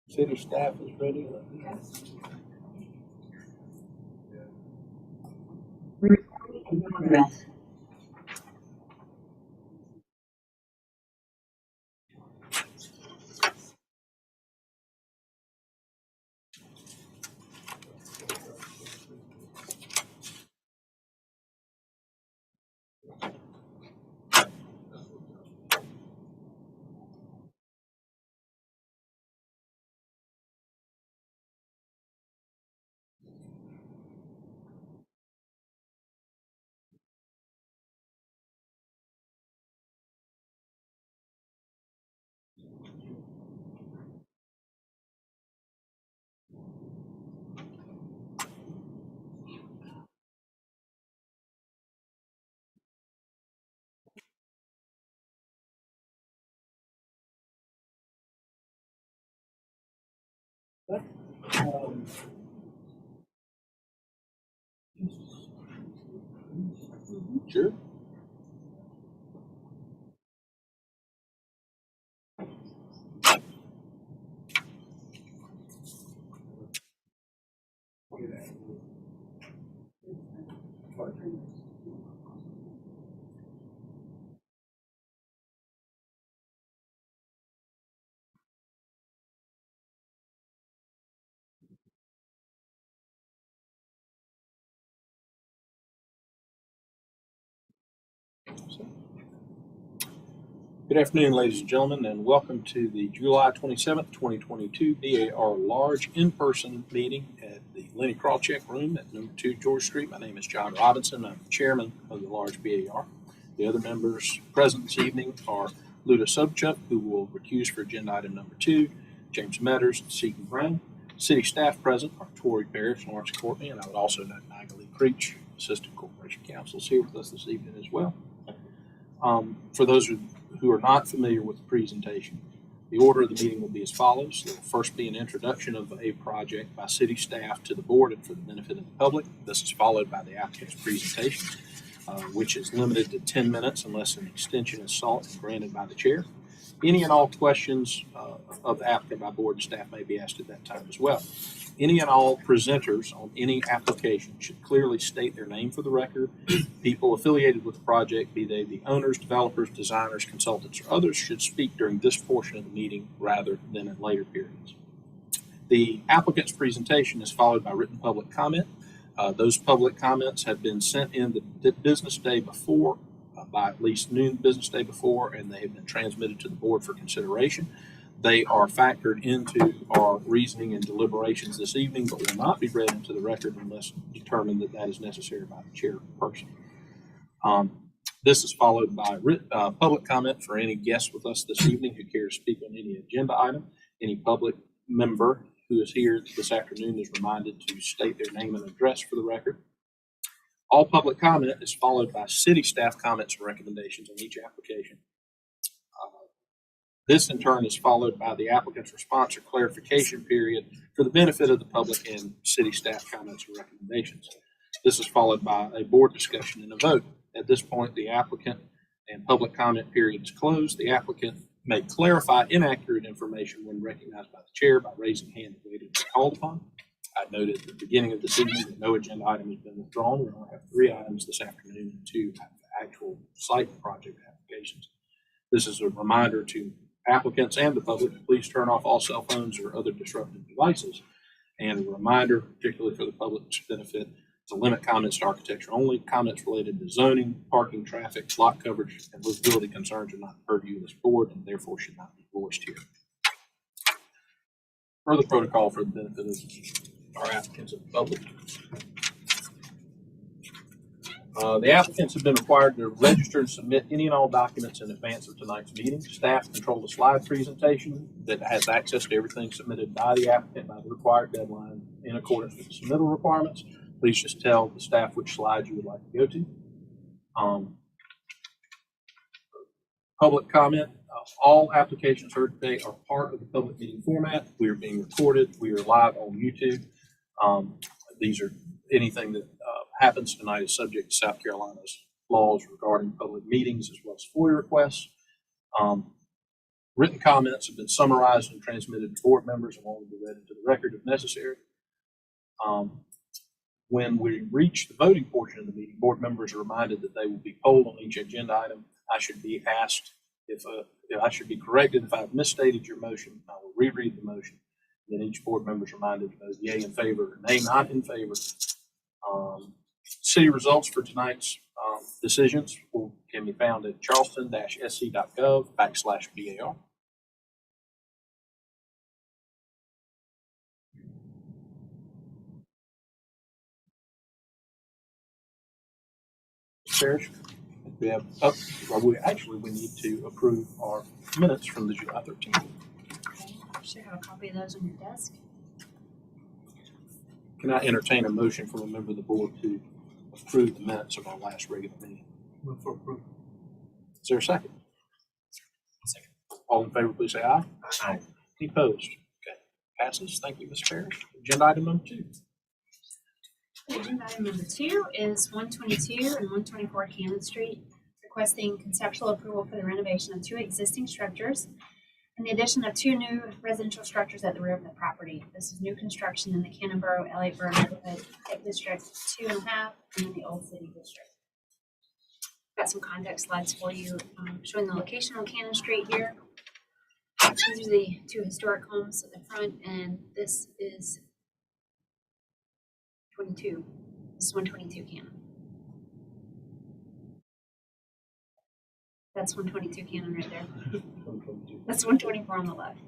City staff is ready. Sure. Good afternoon, ladies and gentlemen, and welcome to the July 27th, 2022 BAR Large in-person meeting at the Lenny Krawcheck Room at number 2 George Street. My name is John Robinson. I'm the chairman of the Large BAR. The other members present this evening are Luda Sobchuk, who will recuse for agenda item number 2, James Metters, and Seton Brown. City staff present are Tori Parrish, Lawrence Courtney, and I would also note Nigel Creech, Assistant Corporation Counsel, is here with us this evening as well. For those who are not familiar with the presentation, the order of the meeting will be as follows. There will first be an introduction of a project by city staff to the board and for the benefit of the public. This is followed by the applicant's presentation, which is limited to 10 minutes unless an extension is sought and granted by the chair. Any and all questions of the applicant by board and staff may be asked at that time as well. Any and all presenters on any application should clearly state their name for the record. People affiliated with the project, be they the owners, developers, designers, consultants, or others, should speak during this portion of the meeting rather than in later periods. The applicant's presentation is followed by written public comment. Those public comments have been sent in the business day before, by at least noon business day before, and they have been transmitted to the board for consideration. They are factored into our reasoning and deliberations this evening, but will not be read into the record unless determined that that is necessary by the chairperson. This is followed by public comment for any guests with us this evening who care to speak on any agenda item. Any public member who is here this afternoon is reminded to state their name and address for the record. All public comment is followed by city staff comments and recommendations on each application. This in turn is followed by the applicant's response or clarification period for the benefit of the public and city staff comments and recommendations. This is followed by a board discussion and a vote. At this point, the applicant and public comment period is closed. The applicant may clarify inaccurate information when recognized by the chair by raising hand and waiting to be called upon. I noted at the beginning of this evening that no agenda item has been withdrawn. We only have 3 items this afternoon and 2 actual site project applications. This is a reminder to applicants and the public to please turn off all cell phones or other disruptive devices. And a reminder, particularly for the public's benefit, to limit comments to architecture only. Comments related to zoning, parking, traffic, lot coverage, and livability concerns are not the purview of this board and therefore should not be voiced here. Further protocol for the benefit of our applicants and the public. The applicants have been required to register and submit any and all documents in advance of tonight's meeting. Staff control the slide presentation that has access to everything submitted by the applicant by the required deadline in accordance with the submittal requirements. Please just tell the staff which slides you would like to go to. Public comment. All applications heard today are part of the public meeting format. We are being recorded. We are live on YouTube. These are anything that happens tonight is subject to South Carolina's laws regarding public meetings as well as FOIA requests. Written comments have been summarized and transmitted to board members and will only be read into the record if necessary. When we reach the voting portion of the meeting, board members are reminded that they will be polled on each agenda item. I should be asked if I should be corrected if I've misstated your motion. I will reread the motion. Then each board member is reminded to vote yea in favor or nay not in favor. City results for tonight's decisions can be found at charleston-sc.gov/BAR. Cherish, we have we need to approve our minutes from the July 13th. Okay, you should have a copy of those on your desk. Can I entertain a motion from a member of the board to approve the minutes of our last regular meeting? Move for approval. Is there a second? Second. All in favor, please say aye. Aye. Any opposed? Okay, passes. Thank you, Ms. Parrish. Agenda item number 2. Agenda item number 2 is 122 and 124 Cannon Street, requesting conceptual approval for the renovation of 2 existing structures and the addition of 2 new residential structures at the rear of the property. This is new construction in the Cannonboro, Elliottboro neighborhood district 2.5 and in the Old City district. Got some context slides for you showing the location on Cannon Street here. These are the 2 historic homes at the front, and this is 22. This is 122 Cannon. That's 122 Cannon right there. That's 124 on the left.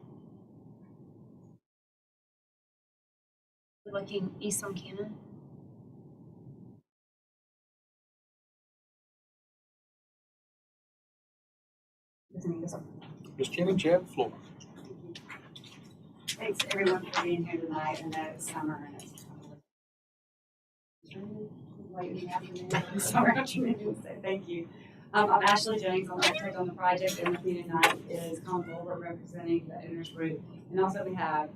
We're looking east on Cannon. Ms. Jennings, you have the floor. Thanks everyone for being here tonight. I know it's summer and it's late afternoon. Summer afternoon, so thank you. I'm Ashley Jennings. I'm the architect on the project, and with me tonight is Colin Bulbert representing the owners group. And also we have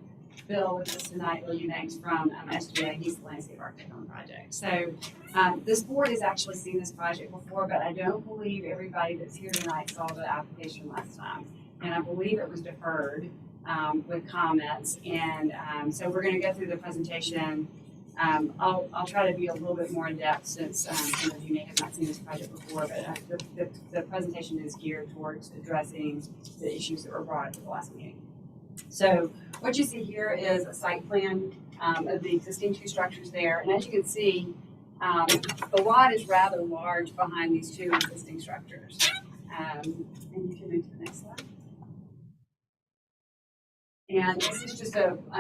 Bill with us tonight, Bill Eubanks from SGA. He's the landscape architect on the project. So this board has actually seen this project before, but I don't believe everybody that's here tonight saw the application last time. And I believe it was deferred with comments. And so we're going to go through the presentation. I'll try to be a little bit more in depth since some of you may have not seen this project before, but the presentation is geared towards addressing the issues that were brought up at the last meeting. So what you see here is a site plan of the existing 2 structures there. And as you can see, the lot is rather large behind these 2 existing structures. And you can move to the next slide. And this is just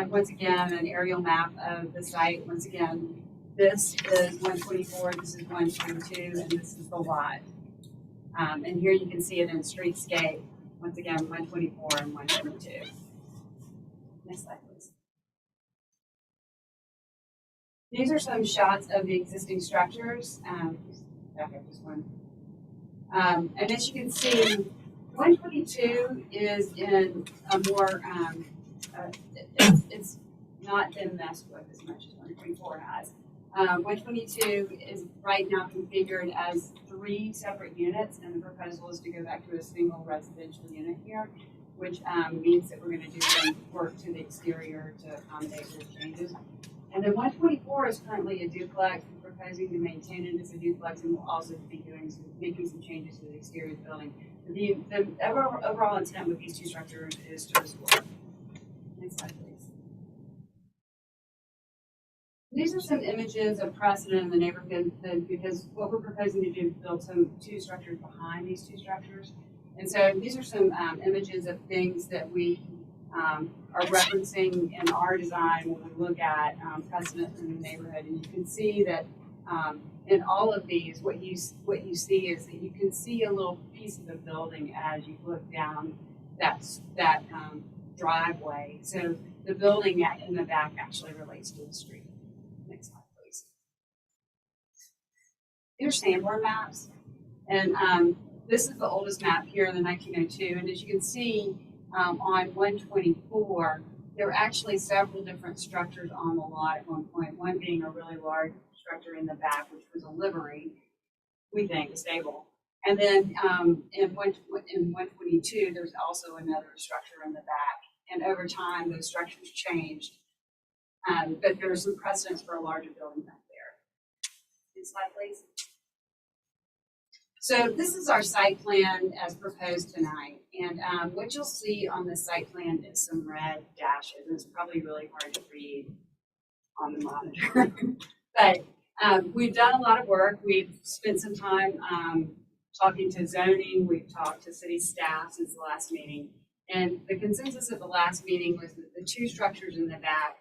once again, an aerial map of the site. Once again, this is 124, this is 122, and this is the lot. And here you can see it in streetscape. Once again, 124 and 122. Next slide, please. These are some shots of the existing structures. Back up just one. And as you can see, 122 is in a more, it's not been messed with as much as 124 has. 122 is right now configured as 3 separate units, and the proposal is to go back to a single residential unit here, which means that we're going to do some work to the exterior to accommodate those changes. And then 124 is currently a duplex. We're proposing to maintain it as a duplex, and we'll also be making some changes to the exterior of the building. The overall intent with these 2 structures is to restore. Next slide, please. These are some images of precedent in the neighborhood because what we're proposing to do is build 2 structures behind these 2 structures. And so these are some images of things that we are referencing in our design when we look at precedent in the neighborhood. And you can see that in all of these, what you see is that you can see a little piece of the building as you look down that driveway. So the building in the back actually relates to the street. Next slide, please. These are Sanborn maps, and this is the oldest map here in the 1902. And as you can see on 124, there were actually several different structures on the lot at one point. One being a really large structure in the back, which was a livery, we think, a stable. And then in 122, there's also another structure in the back. And over time, those structures changed. But there's some precedence for a larger building back there. Next slide, please. So this is our site plan as proposed tonight. And what you'll see on the site plan is some red dashes. It's probably really hard to read on the monitor. But we've done a lot of work. We've spent some time talking to zoning. We've talked to city staff since the last meeting. And the consensus at the last meeting was that the two structures in the back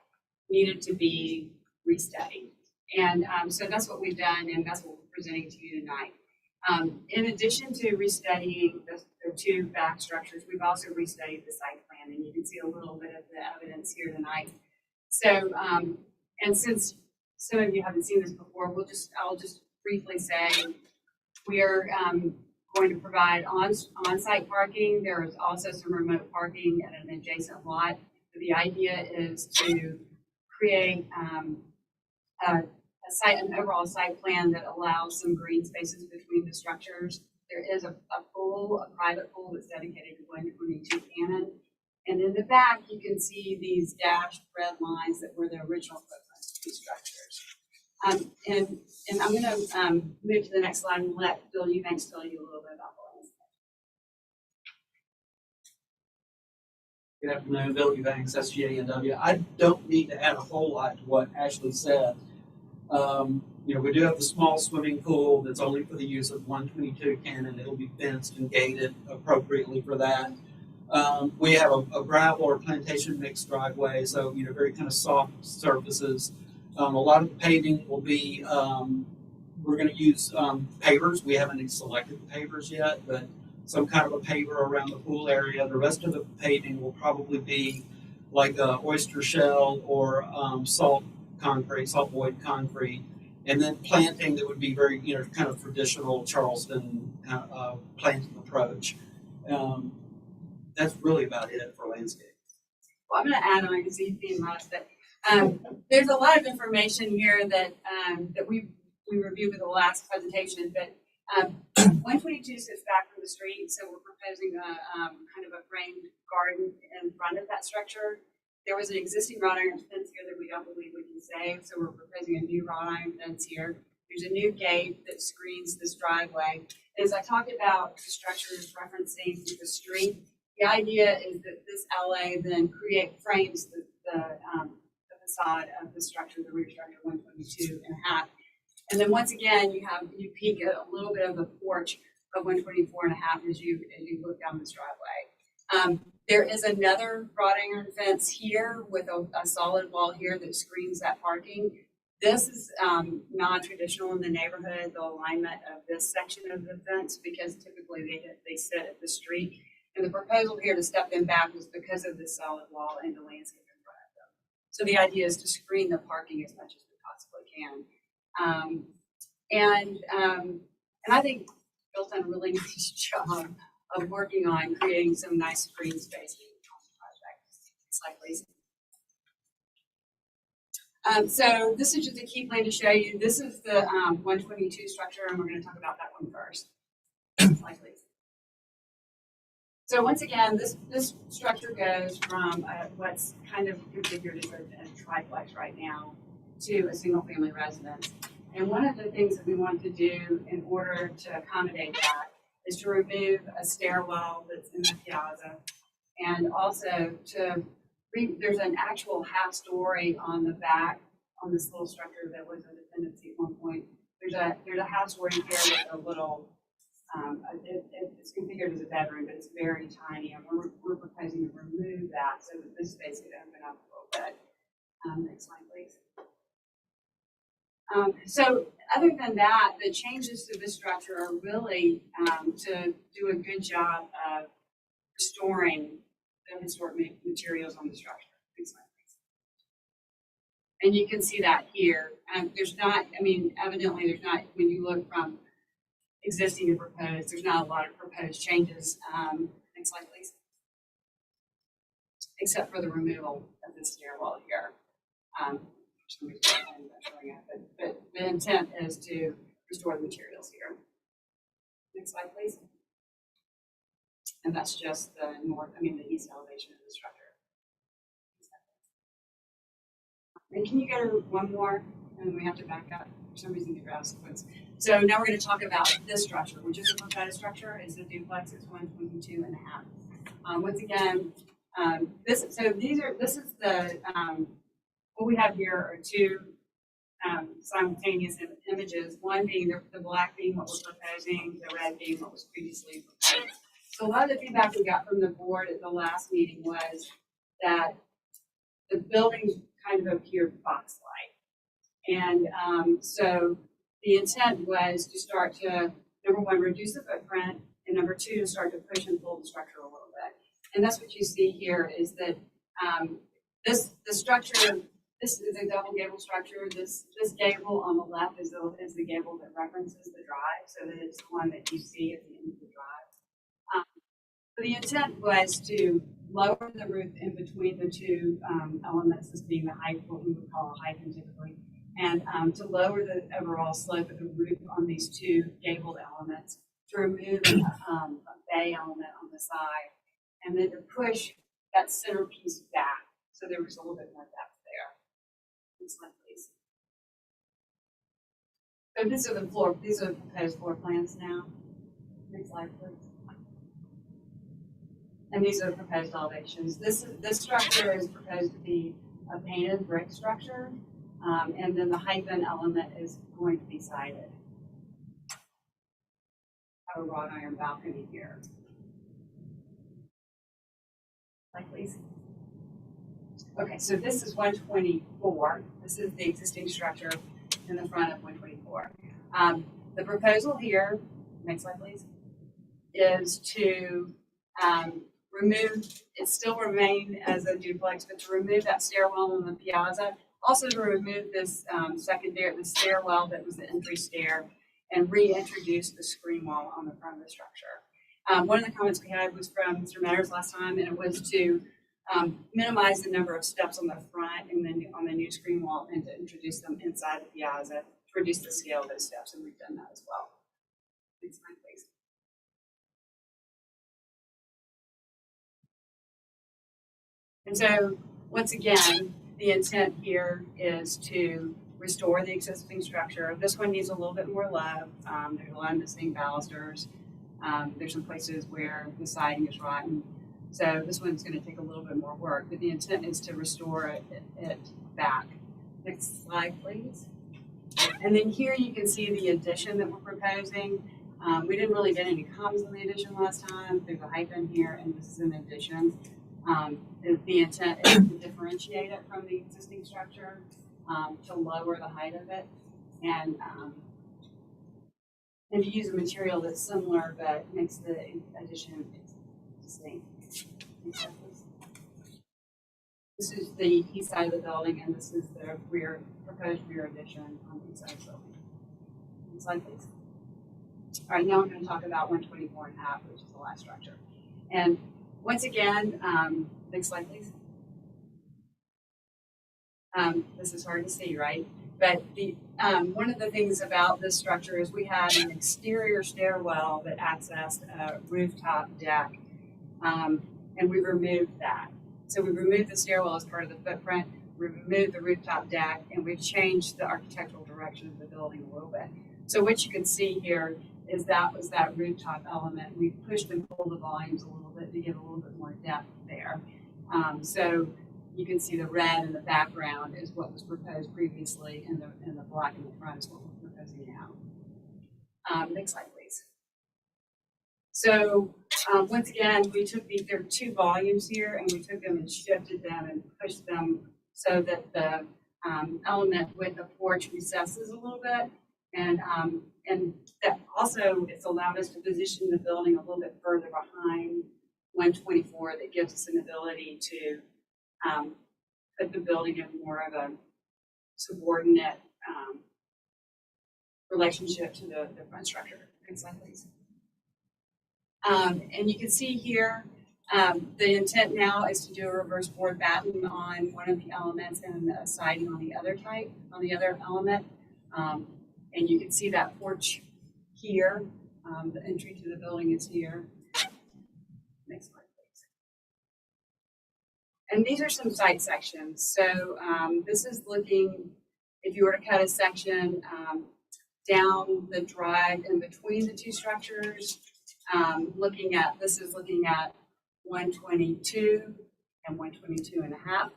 needed to be restudied. And so that's what we've done, and that's what we're presenting to you tonight. In addition to restudying the two back structures, we've also restudied the site plan, and you can see a little bit of the evidence here tonight. So, and since some of you haven't seen this before, I'll just briefly say we are going to provide on-site parking. There is also some remote parking at an adjacent lot. The idea is to create an overall site plan that allows some green spaces between the structures. There is a private pool that's dedicated to 122 Cannon. And in the back, you can see these dashed red lines that were the original footprints of these structures. And I'm going to move to the next slide and let Bill Eubanks tell you a little bit about the landscape. Good afternoon, Bill Eubanks, SGA&W. I don't need to add a whole lot to what Ashley said. We do have the small swimming pool that's only for the use of 122 Cannon. It'll be fenced and gated appropriately for that. We have a gravel or plantation mixed driveway, so very kind of soft surfaces. A lot of the paving will be, we're going to use pavers. We haven't selected the pavers yet, but some kind of a paver around the pool area. The rest of the paving will probably be like a oyster shell or salt void concrete, and then planting that would be very, kind of traditional Charleston planting approach. That's really about it for landscape. Well, I'm going to add on because he's being modest, but there's a lot of information here that that we reviewed with the last presentation, but 122 sits back from the street, so we're proposing a kind of a framed garden in front of that structure. There was an existing wrought iron fence here that we don't believe we can save, so we're proposing a new wrought iron fence here. There's a new gate that screens this driveway. And as I talked about the structures referencing the street, the idea is that this LA then frames the facade of the structure, the rear structure 122 and a half. And then once again, you peek at a little bit of the porch of 124 and a half as you look down this driveway. There is another wrought iron fence here with a solid wall here that screens that parking. This is non-traditional in the neighborhood, the alignment of this section of the fence, because typically they sit at the street. And the proposal here to step them back was because of this solid wall and the landscape in front of them. So the idea is to screen the parking as much as we possibly can. And I think Bill's done a really nice job of working on creating some nice green space on the project. Next slide, please. So this is just a key plan to show you. This is the 122 structure, and we're going to talk about that one first. Next slide, please. So once again, this structure goes from what's kind of configured as a triplex right now to a single-family residence. And one of the things that we want to do in order to accommodate that is to remove a stairwell that's in the piazza, and also there's an actual half story on the back on this little structure that was a dependency at one point. There's a half story here with a little, it's configured as a bedroom, but it's very tiny, and we're proposing to remove that so that this space could open up a little bit. Next slide, please. So other than that, the changes to this structure are really to do a good job of restoring the historic materials on the structure. Next slide, please. And you can see that here. There's not, evidently there's not, when you look from existing to proposed, there's not a lot of proposed changes. Next slide, please. Except for the removal of the stairwell here. But the intent is to restore the materials here. Next slide, please. And that's just the the east elevation of the structure. And can you go to one more? And then we have to back up. For some reason, they're out of sequence. So now we're going to talk about this structure, which is a proposed structure. It's a duplex. It's 122 and a half. Once again, this is the what we have here are two simultaneous images. One being the black being what we're proposing, the red being what was previously proposed. So a lot of the feedback we got from the board at the last meeting was that the buildings kind of appeared box-like. And so the intent was to start to, number one, reduce the footprint, and number two, to start to push and pull the structure a little bit. And that's what you see here is that the structure, this is a double gable structure. This gable on the left is the gable that references the drive, so that it's the one that you see at the end of the drive. So the intent was to lower the roof in between the two elements, this being the height, what we would call a hyphen typically, and to lower the overall slope of the roof on these two gabled elements, to remove a bay element on the side, and then to push that centerpiece back so there was a little bit more depth there. Next slide, please. So these are the proposed floor plans now. Next slide, please. And these are the proposed elevations. This structure is proposed to be a painted brick structure, and then the hyphen element is going to be sided. Have a wrought iron balcony here. Slide, please. Okay, so this is 124. This is the existing structure in the front of 124. The proposal here, next slide, please, is to it still remain as a duplex, but to remove that stairwell on the piazza, also to remove this the stairwell that was the entry stair, and reintroduce the screen wall on the front of the structure. One of the comments we had was from Mr. Metters last time, and it was to minimize the number of steps on the front and then on the new screen wall, and to introduce them inside the piazza to reduce the scale of those steps, and we've done that as well. Next slide, please. And so, once again, the intent here is to restore the existing structure. This one needs a little bit more love. There's a lot of missing balusters. There's some places where the siding is rotten. So this one's going to take a little bit more work, but the intent is to restore it back. Next slide, please. And then here you can see the addition that we're proposing. We didn't really get any comments on the addition last time. There's a hyphen here, and this is an addition. The intent is to differentiate it from the existing structure, to lower the height of it, and to use a material that's similar but makes the addition distinct. This is the east side of the building, and this is the proposed rear addition on the east side of the building. Next slide, please. All right, now I'm going to talk about 124 and a half, which is the last structure. And once again, next slide, please. This is hard to see, right? But the one of the things about this structure is we had an exterior stairwell that accessed a rooftop deck, and we removed that. So we removed the stairwell as part of the footprint, we removed the rooftop deck, and we've changed the architectural direction of the building a little bit. So what you can see here is that was that rooftop element. We pushed and pulled the volumes a little bit to get a little bit more depth there. So you can see the red in the background is what was proposed previously, and the black in the front is what we're proposing now. Next slide, please. So once again, we took there are two volumes here, and we took them and shifted them and pushed them so that the element with the porch recesses a little bit, and that also it's allowed us to position the building a little bit further behind 124. That gives us an ability to put the building in more of a subordinate relationship to the front structure. Next slide, please. And you can see here, the intent now is to do a reverse board batten on one of the elements and the siding on the other element. And you can see that porch here. The entry to the building is here. Next slide, please. And these are some site sections. So this is looking, if you were to cut a section down the drive in between the two structures, this is looking at 122 and 122 and a half,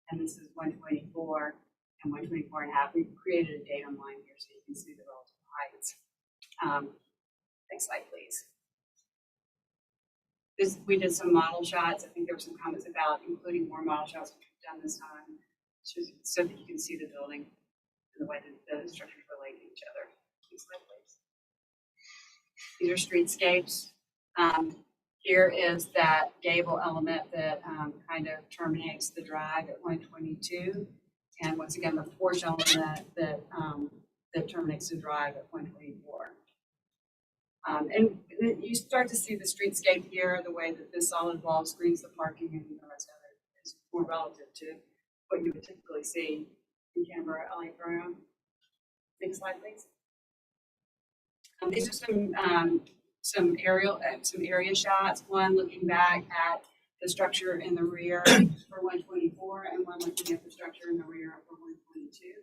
and this is 124 and 124 and a half. We've created a datum line here so you can see the relative heights. Next slide, please. We did some model shots. I think there were some comments about including more model shots, which we've done this time, so that you can see the building and the way that the structures relate to each other. Next slide, please. These are streetscapes. Here is that gable element that kind of terminates the drive at 122. And once again, the porch element that terminates the drive at 124. And you start to see the streetscape here, the way that this solid wall screens the parking and the rest of it is more relative to what you would typically see in Canberra, LA Borough. Next slide, please. These are some area shots. One looking back at the structure in the rear for 124, and one looking at the structure in the rear for 122.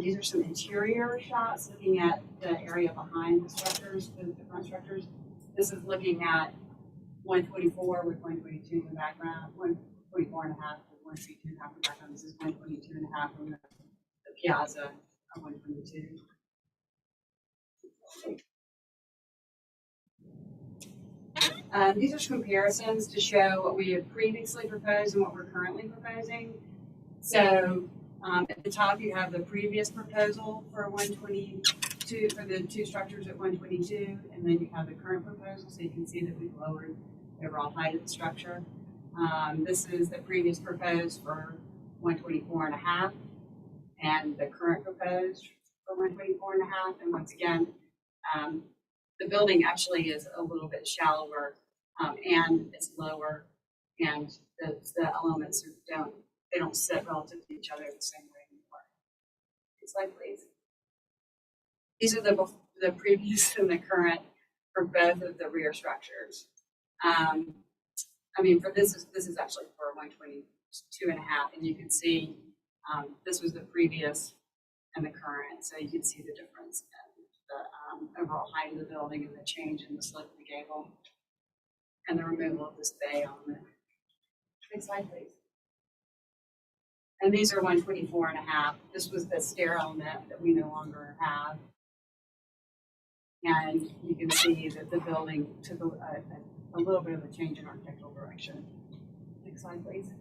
These are some interior shots looking at the area behind the structures, the front structures. This is looking at 124 with 122 in the background, 124 and a half with 122 and a half in the background. This is 122 and a half from the piazza of 122. These are some comparisons to show what we had previously proposed and what we're currently proposing. So at the top, you have the previous proposal for 122 for the two structures at 122, and then you have the current proposal. So you can see that we've lowered the overall height of the structure. This is the previous proposed for 124 and a half, and the current proposed for 124 and a half. And once again, the building actually is a little bit shallower, and it's lower, and the elements don't sit relative to each other the same way anymore. Next slide, please. These are the previous and the current for both of the rear structures. I mean, for this is actually for 122 and a half, and you can see this was the previous and the current, so you can see the difference in the overall height of the building and the change in the slope of the gable and the removal of this bay element. Next slide, please. And these are 124 and a half. This was the stair element that we no longer have. And you can see that the building took a little bit of a change in architectural direction. Next slide, please.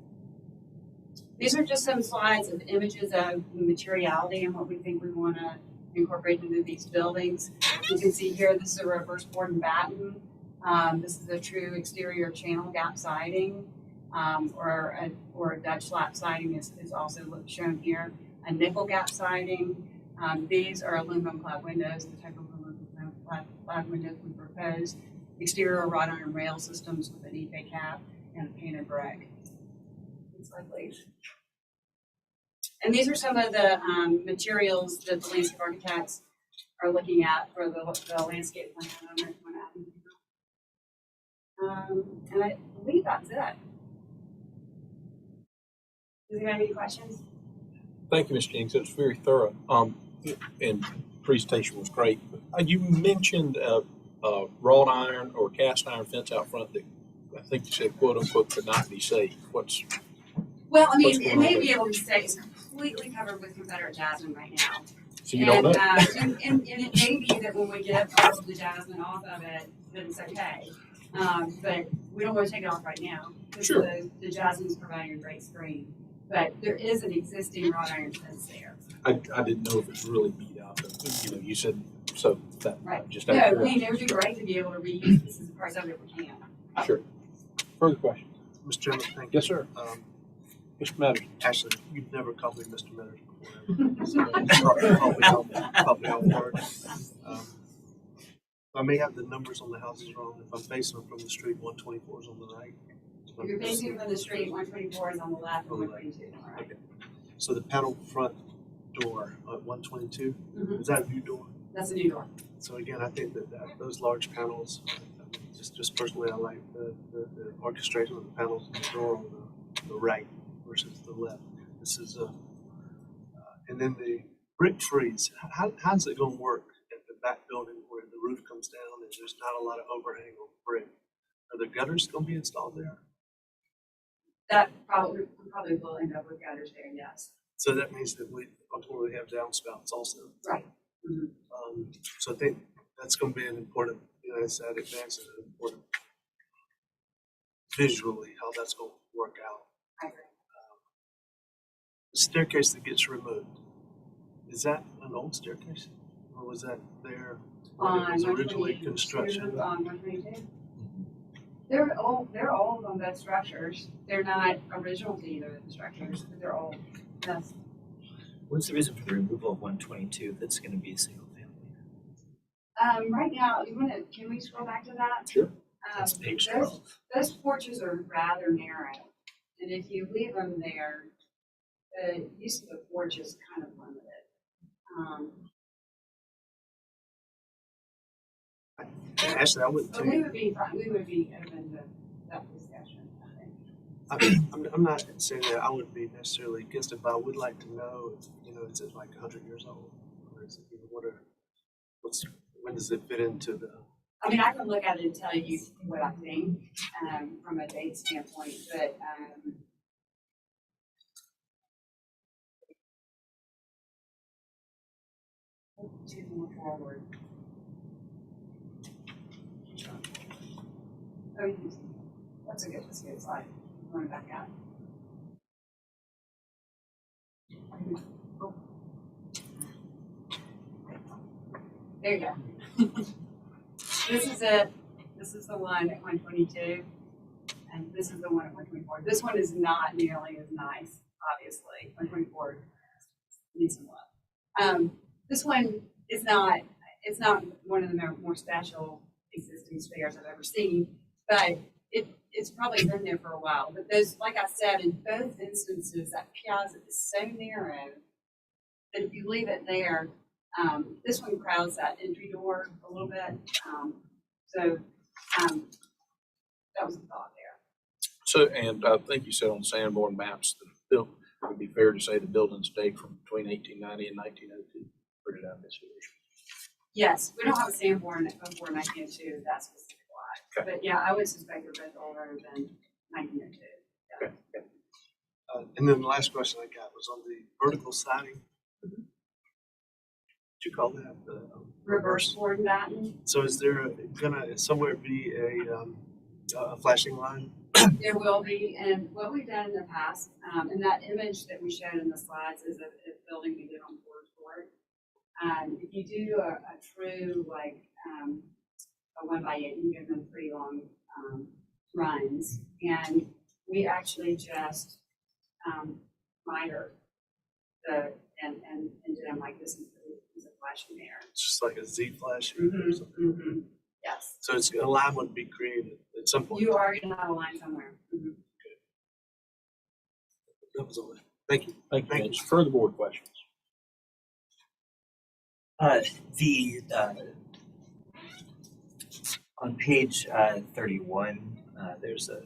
These are just some slides of images of materiality and what we think we want to incorporate into these buildings. You can see here, this is a reverse board and batten. This is a true exterior channel gap siding. Or a Dutch lap siding is also shown here. A nickel gap siding. These are aluminum clad windows, the type of aluminum clad windows we propose. Exterior wrought iron rail systems with an Ipe cap and a painted brick. Next slide, please. And these are some of the materials that the landscape architects are looking at for the landscape plan. And I believe that's it. Does anyone have any questions? Thank you, Ms. Jennings. That was very thorough. And presentation was great. You mentioned wrought iron or cast iron fence out front that I think you said, quote unquote, could not be safe. Well, I mean, it may be able to say it's completely covered with Confederate jasmine right now. So you don't know. And it may be that when we get all of the jasmine off of it, that it's okay. But we don't want to take it off right now because Sure. the jasmine is providing a great screen. But there is an existing wrought iron fence there. I didn't know if it's really beat out. But, you said so. That Right. just No, out of I mean, it would be great to be able to reuse this as parts of it if we can. Sure. Further questions? Mr. Chairman, thank you. Yes, sir. Mr. Matters. Actually, you've never called me Mr. Matters before. So probably help hard. I may have the numbers on the houses wrong. If I'm facing them from the street, 124 is on the right. If you're facing from the street, 124 is on the left and 122 on the right. Okay. So the panel front door at 122. Mhm. Is that a new door? That's a new door. So again, I think that those large panels, just personally, I like the orchestration of the panels and the door on the right versus the left. This is and then the brick freeze. How's it going to work at the back building where the roof comes down and there's not a lot of overhang on brick? Are the gutters going to be installed there? That probably will end up with gutters there, yes. So that means that we ultimately have downspouts also. Right. Mhm. So I think that's going to be an important, it's that advance and an important visually how that's going to work out. I agree. The staircase that gets removed, is that an old staircase? Or was that there when it was originally construction? On 122. They're old on both structures. They're not original to either of the structures, but they're old. Yes. What's the reason for the removal of 122 if it's going to be a single family? Right now, can we scroll back to that? Sure. That's page those 12. Those porches are rather narrow, and if you leave them there, the use of the porch is kind of limited. Actually, I would But we would be fine. We would be open to that discussion, I think. I'm not saying that I would be necessarily against it, but I would like to know, is it like 100 years old? Or is it, when does it fit into the, I mean, I can look at it and tell you what I think from a date standpoint, but to move forward. Oh, that's a good slide. Going back out. There you go. This is it. This is the one at 122, and this is the one at 124. This one is not nearly as nice, obviously. 124 needs some love. This one is not. It's not one of the more special existing stairs I've ever seen, but it's probably been there for a while. But those, like I said, in both instances, that piazza is so narrow that if you leave it there, this one crowds that entry door a little bit. So that was a thought there. So, and I think you said on Sanborn maps, it would be fair to say the buildings date from between 1890 and 1902. Put it out this year. Yes, we don't have a Sanborn before 1902. That's specific why. Okay. But yeah, I would suspect they're both older than 1902. Yeah. Okay. and then the last question I got was on the vertical siding. Mhm. What you call that? The Reverse board batten. So is there gonna somewhere be a flashing line? There will be, and what we've done in the past, and that image that we showed in the slides is a building we did on Board. If you do a true a 1x8, you give them pretty long runs, and we actually just miter and did them like this is a flashing there. It's just like a Z flash or Mm-hmm, something. mm-hmm. Yes, So it's a line would be created at some point. you are going to have a line somewhere. Mm-hmm. That was all. Thank you. Thank you, Thank Mitch. Further board questions? On page 31, there's a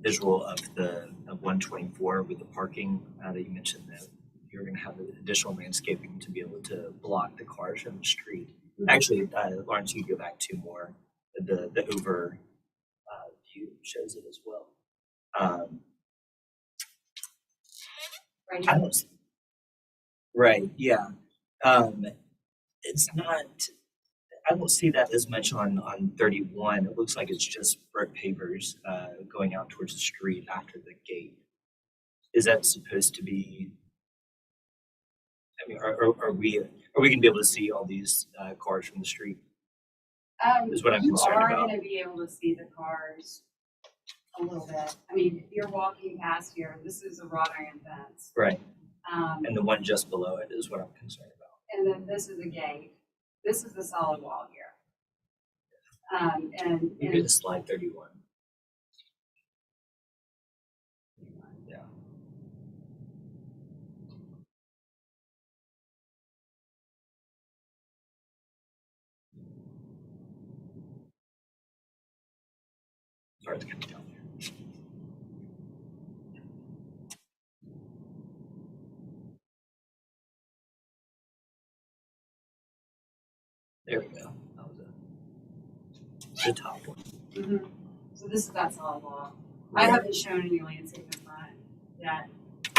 visual of 124 with the parking that you mentioned that you're going to have additional landscaping to be able to block the cars from the street. Actually, Lawrence, you can go back two more. The over view shows it as well. Right I here. don't. Right. Yeah. It's not. I don't see that as much on 31. It looks like it's just brick pavers going out towards the street after the gate. Is that supposed to be? I mean, are we going to be able to see all these cars from the street? Is what I'm You concerned are about. going to be able to see the cars a little bit. I mean, if you're walking past here, this is a wrought iron fence. Right. And And the one just below it is what I'm concerned about. then this is a gate. This is the solid wall here. And You get to slide 31. Yeah. parts coming down there. There we go. That was the top one. Mhm. So this is that solid wall. I haven't shown any landscape in front yet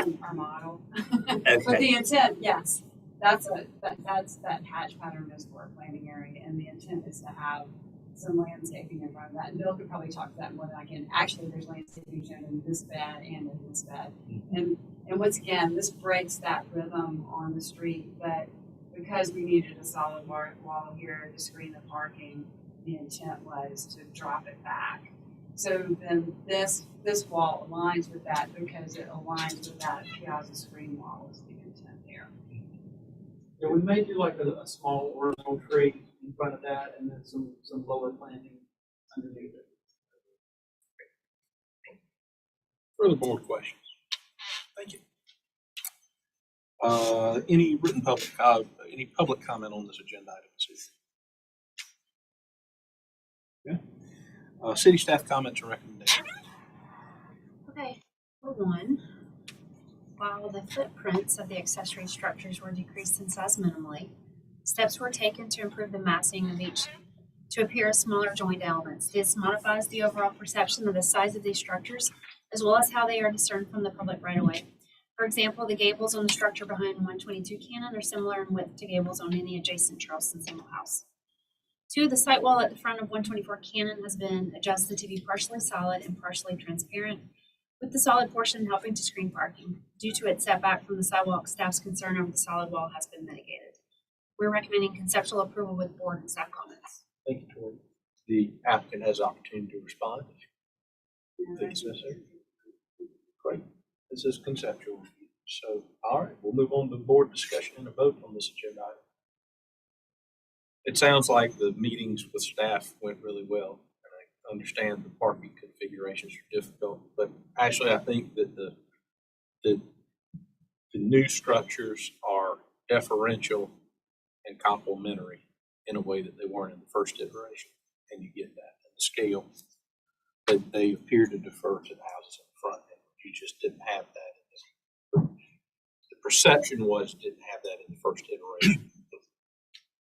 in our model. But Okay. the intent, yes, that's that hatch pattern is for a planting area, and the intent is to have some landscaping in front of that. And Bill could probably talk to that more than I can. Actually, there's landscaping shown in this bed and in this bed. And once again, this breaks that rhythm on the street, but because we needed a solid wall here to screen the parking, the intent was to drop it back. So then this wall aligns with that because it aligns with that piazza screen wall is the intent there. Yeah, we may do like a small ornamental tree in front of that and then some lower planting underneath it. Further board questions? Thank you. Any written any public comment on this agenda item? Yeah. City staff comments and recommendations. Okay, for one, while the footprints of the accessory structures were decreased in size minimally, steps were taken to improve the massing of each to appear as smaller joined elements. This modifies the overall perception of the size of these structures, as well as how they are discerned from the public right of way. For example, the gables on the structure behind 122 Cannon are similar in width to gables on any adjacent Charleston single house. 2, the site wall at the front of 124 Cannon has been adjusted to be partially solid and partially transparent, with the solid portion helping to screen parking. Due to its setback from the sidewalk, staff's concern over the solid wall has been mitigated. We're recommending conceptual approval with board and staff comments. Thank you, Tori. The applicant has the opportunity to respond. If it's necessary. Great. This is conceptual. So, all right, we'll move on to board discussion and a vote on this agenda item. It sounds like the meetings with staff went really well, and I understand the parking configurations are difficult, but actually I think that the new structures are deferential and complementary in a way that they weren't in the first iteration, and you get that in the scale that they appear to defer to the houses in front, and you just didn't have that. The perception was didn't have that in the first iteration.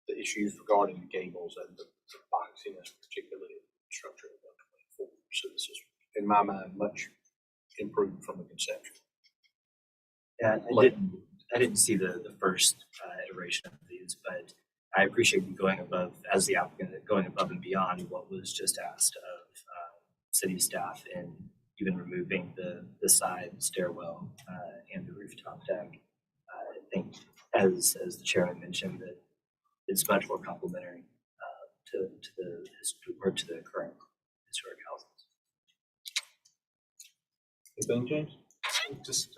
The issues regarding the gables and the boxiness, particularly in the structure of 124. So this is, in my mind, much improved from the conception. Yeah, I didn't see the first iteration of these, but I appreciate you going above, as the applicant, going above and beyond what was just asked of city staff and even removing the side stairwell and the rooftop deck. I think, as the chairman mentioned, that it's much more complementary to the current historic houses. Anything, James? Just,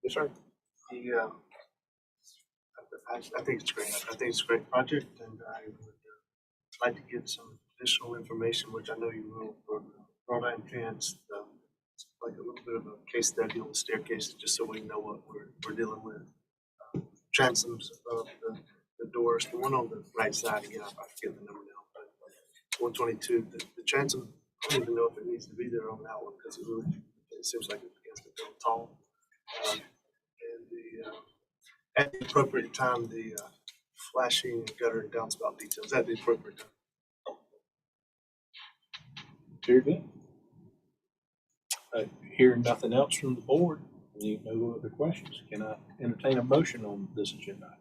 Yes, sir. I think it's great. I think it's a great project, and I would like to get some additional information, which I know you will, for Rhode Island fans. It's like a little bit of a case study on the staircases, just so we know what we're dealing with. Transoms of the doors, the one on the right side, again, I forget the number now, but 122, the transom, I don't even know if it needs to be there on that one, because it seems like it's against the build tall. And at the appropriate time, the flashing gutter and downspout details at the appropriate time. Very good. Hearing nothing else from the board, no other questions. Can I entertain a motion on this agenda item?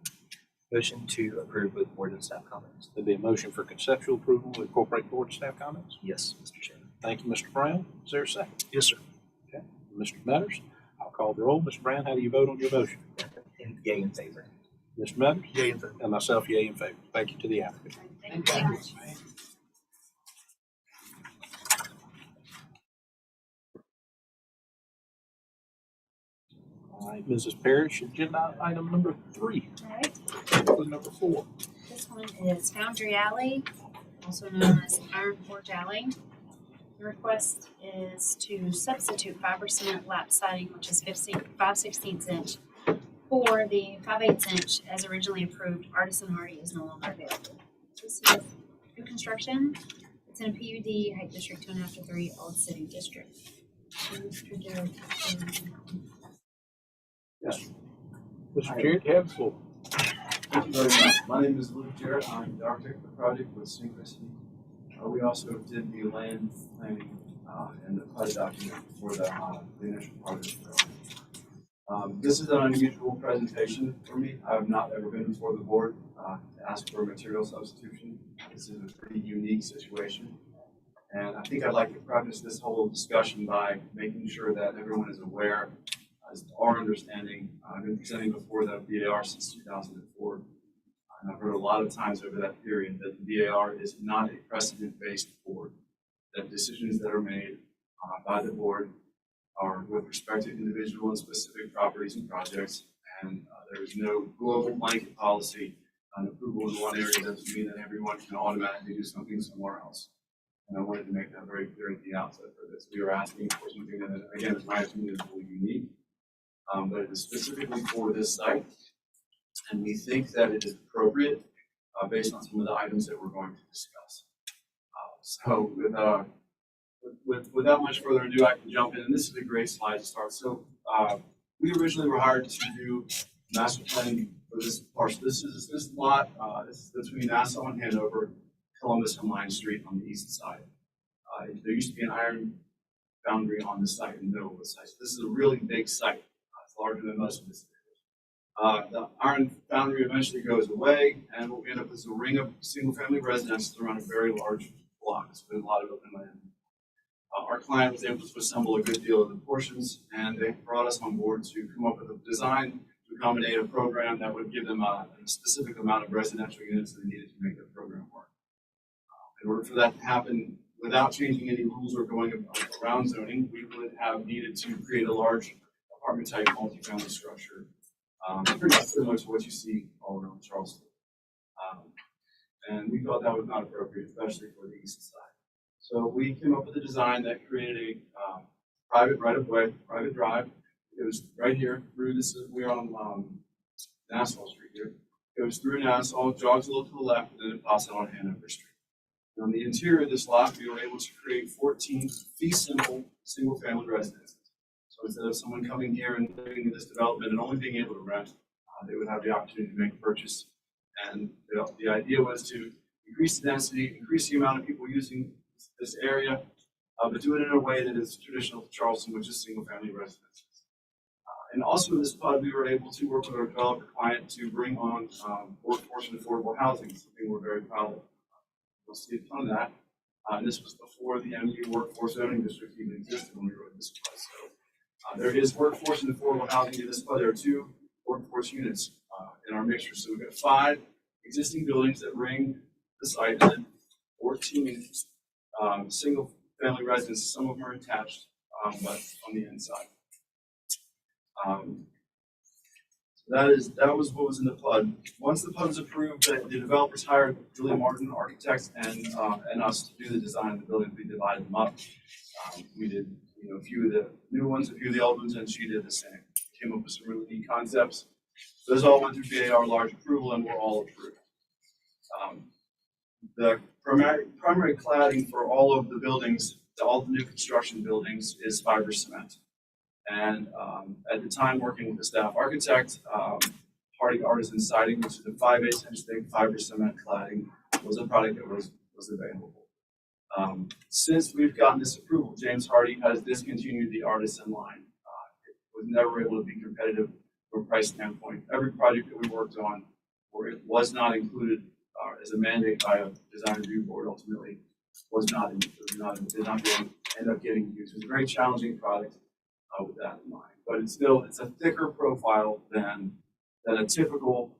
Motion to approve with board and staff comments. There'll be a motion for conceptual approval to incorporate board and staff comments. Yes, Mr. Chairman. Thank you, Mr. Brown. Is there a second? Yes, sir. Okay. Mr. Metters, I'll call the roll. Mr. Brown, how do you vote on your motion? Yay in favor. Mr. Metters? Yay in favor. And myself, yay in favor. Thank you to the applicant. Thank you so much. All right, Mrs. Parrish, agenda item number 3. All right. Number 4. This one is Foundry Alley, also known as Iron Forge Alley. The request is to substitute fiber cement lap siding, which is 5/16 inch, for the 5/8 inch as originally approved. Artisan Hardy is no longer available. This is new construction. It's It's in a PUD height district 2 after 3 Old City District. Mr. Jarrett, Mr. Jarrett, you have the floor. Thank you very much. My name is Luke Jarrett. I'm the architect of the project with Synchronicity. We also did the land planning and the PUD document for the initial part of the project. This is an unusual presentation for me. I have not ever been before the board to ask for a material substitution. This is a pretty unique situation. And I think I'd like to preface this whole discussion by making sure that everyone is aware as to our understanding. I've been presenting before the VAR since 2004. And I've heard a lot of times over that period that the VAR is not a precedent-based board, that decisions that are made by the board are with respect to individual and specific properties and projects, and there is no global blanket policy on approval in one area doesn't mean that everyone can automatically do something somewhere else. And I wanted to make that very clear at the outset for this. We are asking for something that, again, in my opinion, is really unique, but it is specifically for this site, and we think that it is appropriate based on some of the items that we're going to discuss. So without much further ado, I can jump in, and this is a great slide to start. So we originally were hired to do master planning for this parcel. This lot. This is between Nassau and Hanover, Columbus and Line Street on the east side. There used to be an iron foundry on the site in the middle of the site. So this is a really big site. It's larger than most of this. The iron foundry eventually goes away, and what we end up is a ring of single-family residences around a very large block. So there's a lot of open land. Our client was able to assemble a good deal of the portions, and they brought us on board to come up with a design to accommodate a program that would give them a specific amount of residential units that they needed to make their program work. In order for that to happen without changing any rules or going around zoning, we would have needed to create a large apartment-type multifamily structure, pretty much similar to what you see all around Charleston. And we thought that was not appropriate, especially for the east side. So we came up with a design that created a private right-of-way, private drive. It was right here through this. We're on Nassau Street here. It goes through Nassau, jogs a little to the left, and then it passes on Hanover Street. And on the interior of this lot, we were able to create 14 fee-simple single-family residences. So instead of someone coming here and living in this development and only being able to rent, they would have the opportunity to make a purchase. And the idea was to increase the density, increase the amount of people using this area, but do it in a way that is traditional to Charleston, which is single-family residences. And also in this PUD, we were able to work with our developer client to bring on workforce and affordable housing, something we're very proud of. We'll see a ton of that. And this was before the MU workforce zoning district even existed when we wrote this PUD. So there is workforce and affordable housing in this PUD. There are 2 workforce units in our mixture. So we've got 5 existing buildings that ring the site, and then 14 single-family residences. Some of them are attached, but on the inside. That was what was in the PUD. Once the PUD was approved, the developers hired Julia Martin, architects, and us to do the design of the building. We divided them up. We did a few of the new ones, a few of the old ones, and she did the same. Came up with some really neat concepts. Those all went through VAR large approval and were all approved. The primary cladding for all of the buildings, all the new construction buildings, is fiber cement. And at the time, working with the staff architect, Hardy Artisan Siding, which is a 5/8 inch thick fiber cement cladding, was a product that was available. Since we've gotten this approval, James Hardy has discontinued the Artisan line. It was never able to be competitive from a price standpoint. Every project that we worked on where it was not included as a mandate by a design review board ultimately did not end up getting used. It was a very challenging product with that in mind. But it's a thicker profile than a typical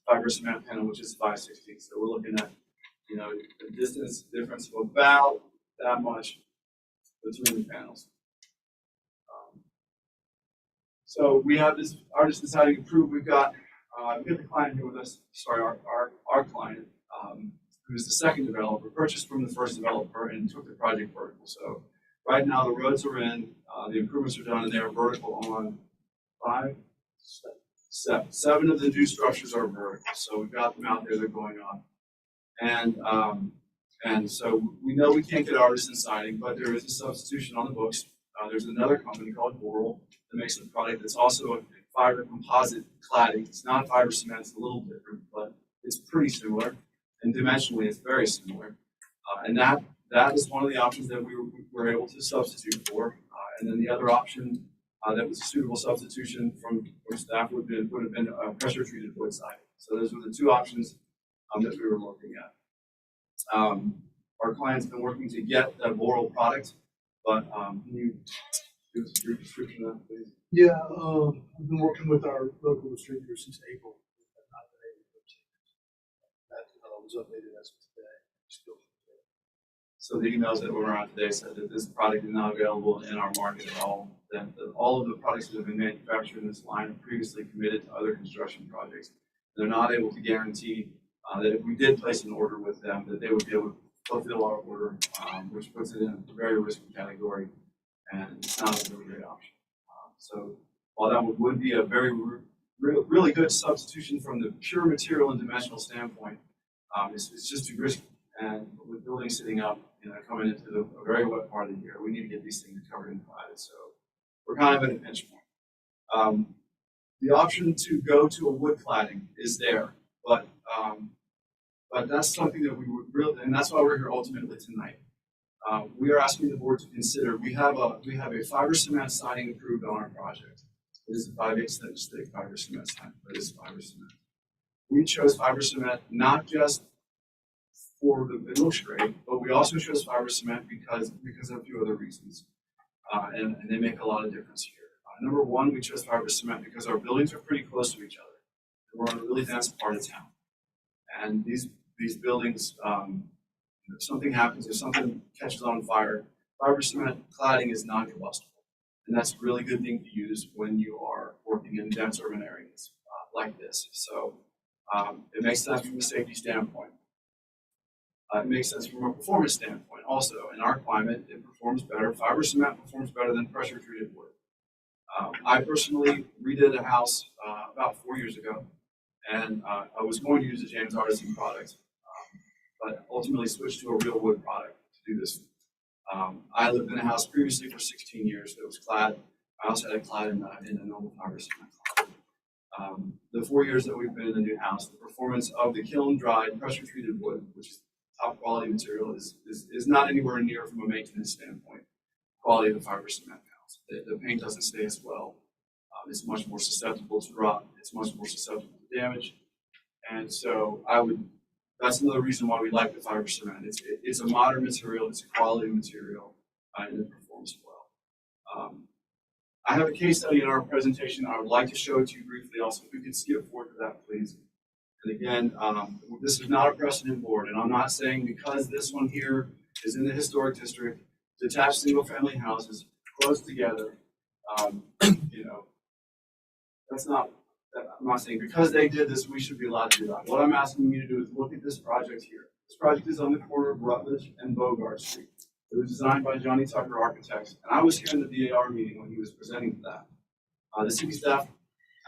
fiber cement panel, which is 5/16. So we're looking at the distance difference of about that much between the panels. So we have this artist deciding to prove. We've got the client here with us. Sorry, our client, who is the second developer, purchased from the first developer and took the project vertical. So right now the roads are in, the improvements are done, and they are vertical on 7 of the new structures are vertical. So we've got them out there, they're going on. And And so we know we can't get artisan siding, but there is a substitution on the books. There's another company called Boral that makes a product that's also a fiber composite cladding. It's not fiber cement, it's a little different, but it's pretty similar. And dimensionally, it's very similar. And that is one of the options that we were able to substitute for. And then the other option that was a suitable substitution from staff would have been pressure treated wood siding. So those were the two options that we were looking at. Our client's been working to get that Boral product, but can you give us a brief description of that, please? Yeah, I've been working with our local distributor since April. Not been able to change. That was updated as of today. Still. So the emails that were around today said that this product is not available in our market at all. That all of the products that have been manufactured in this line are previously committed to other construction projects. They're not able to guarantee that if we did place an order with them, that they would be able to fulfill our order, which puts it in a very risky category, and it's not a really great option. So while that would be a very really good substitution from the pure material and dimensional standpoint, it's just too risky. And with buildings sitting up, coming into a very wet part of the year, we need to get these things covered and provided. So we're kind of at a pinch point. The option to go to a wood cladding is there, but that's something that we would really, and that's why we're here ultimately tonight. We are asking the board to consider. We have a fiber cement siding approved on our project. It is a 5/8 thick fiber cement siding, but it is fiber cement. We chose fiber cement not just for it looks great, but we also chose fiber cement because of a few other reasons, and they make a lot of difference here. Number one, we chose fiber cement because our buildings are pretty close to each other. We're in a really dense part of town, and these buildings, if something happens, if something catches on fire, fiber cement cladding is non-combustible, and that's a really good thing to use when you are working in dense urban areas like this. So it makes sense from a safety standpoint. It makes sense from a performance standpoint. Also, in our climate, it performs better. Fiber cement performs better than pressure treated wood. I personally redid a house about 4 years ago, and I was going to use a James Artisan product, but ultimately switched to a real wood product to do this. I lived in a house previously for 16 years that was clad. I also had it clad in a normal fiber cement. The 4 years that we've been in the new house, the performance of the kiln dried pressure treated wood, which is top quality material, is not anywhere near from a maintenance standpoint quality of the fiber cement house. The paint doesn't stay as well. It's much more susceptible to rot. It's much more susceptible to damage. And so that's another reason why we like the fiber cement. It's a modern material, it's a quality material, and it performs well. I have a case study in our presentation I would like to show it to you briefly also. If we could skip forward to that, please. And again, this is not a precedent board, and I'm not saying because this one here is in the historic district, detached single-family houses close together, that's not. I'm not saying because they did this, we should be allowed to do that. What I'm asking you to do is look at this project here. This project is on the corner of Rutledge and Bogart Street. It was designed by Johnny Tucker Architects, and I was here in the BAR meeting when he was presenting that. The city staff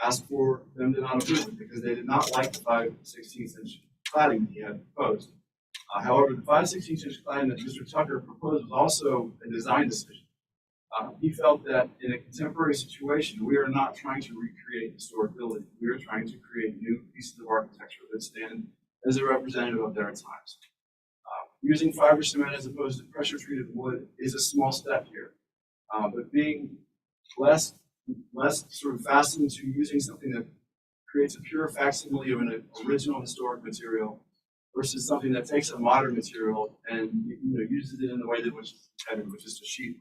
asked for them to not approve it because they did not like the 5/16" cladding that he had proposed. However, the 5/16" cladding that Mr. Tucker proposed was also a design decision. He felt that in a contemporary situation, we are not trying to recreate historic buildings. We are trying to create new pieces of architecture that stand as a representative of their times. Using fiber cement as opposed to pressure treated wood is a small step here, but being less sort of fastened to using something that creates a pure facsimile of an original historic material versus something that takes a modern material and uses it in the way that was intended, which is to sheet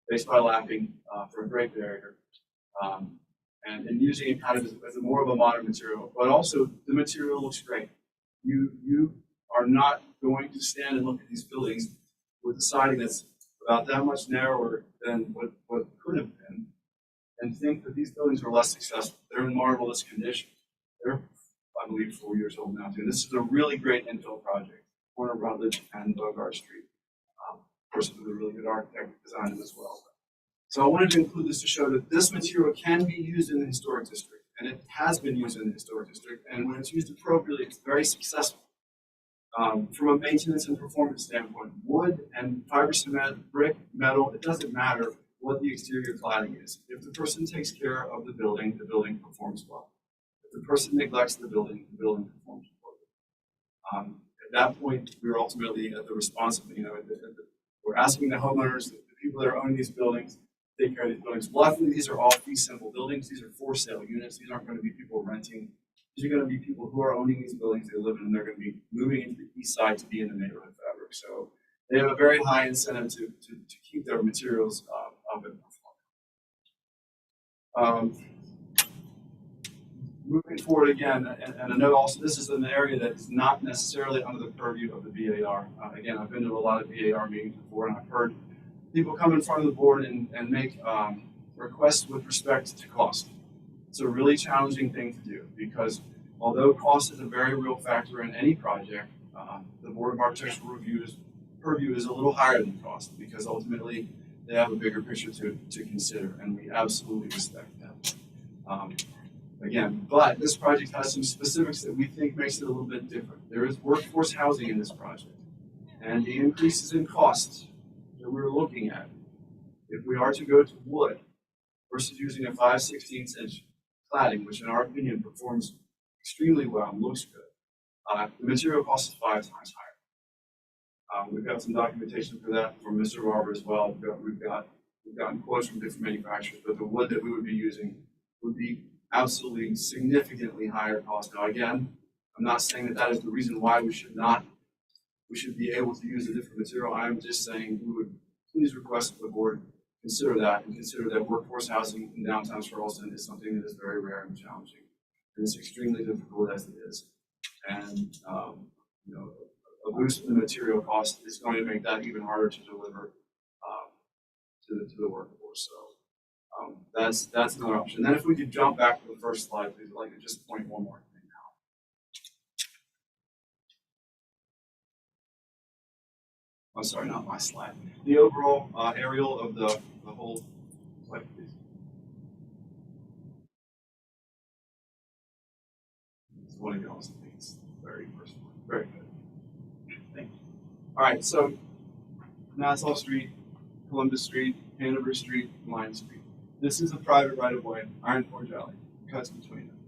based by lapping for a great barrier, and using it kind of as more of a modern material. But also, the material looks great. You are not going to stand and look at these buildings with a siding that's about that much narrower than what could have been, and think that these buildings are less successful. They're in marvelous condition. They're, I believe, 4 years old now too. This is a really great infill project, corner of Rutledge and Bogart Street. Of course, with a really good architect design it as well. So I wanted to include this to show that this material can be used in the historic district, and it has been used in the historic district, and when it's used appropriately, it's very successful. From a maintenance and performance standpoint, wood and fiber cement, brick, metal, it doesn't matter what the exterior cladding is. If the person takes care of the building performs well. If the person neglects the building performs poorly. At that point, we're ultimately at the responsibility, we're asking the homeowners, the people that are owning these buildings, to take care of these buildings. Luckily, these are all fee simple buildings. These are for sale units. These aren't going to be people renting. These are going to be people who are owning these buildings they live in, and they're going to be moving into the east side to be in the neighborhood fabric. So they have a very high incentive to keep their materials up and performing. Moving forward again, and I know also this is an area that is not necessarily under the purview of the BAR. Again, I've been to a lot of BAR meetings before, and I've heard people come in front of the board and make requests with respect to cost. It's a really challenging thing to do because although cost is a very real factor in any project, the Board of Architectural Review's purview is a little higher than cost because ultimately they have a bigger picture to consider, and we absolutely respect that. Again, but this project has some specifics that we think makes it a little bit different. There is workforce housing in this project, and the increases in costs that we're looking at, if we are to go to wood versus using a 5/16 inch cladding, which in our opinion performs extremely well and looks good, the material cost is 5 times higher. We've got some documentation for that from Mr. Barber as well. We've gotten quotes from different manufacturers, but the wood that we would be using would be absolutely significantly higher cost. Now again, I'm not saying that is the reason why we should be able to use a different material. I'm just saying we would please request that the board consider that and consider that workforce housing in downtown Charleston is something that is very rare and challenging. And it's extremely difficult as it is. And a boost in the material cost is going to make that even harder to deliver to the workforce. So that's another option. Then if we could jump back to the first slide, please, I'd like to just point one more thing out. I'm sorry, not my slide. The overall aerial of the whole slide, please. It's one of y'all's things. Very first one. Very good. Thank you. All right, so Nassau Street, Columbus Street, Hanover Street, Line Street. This is a private right-of-way, Iron Forge Alley, cuts between them.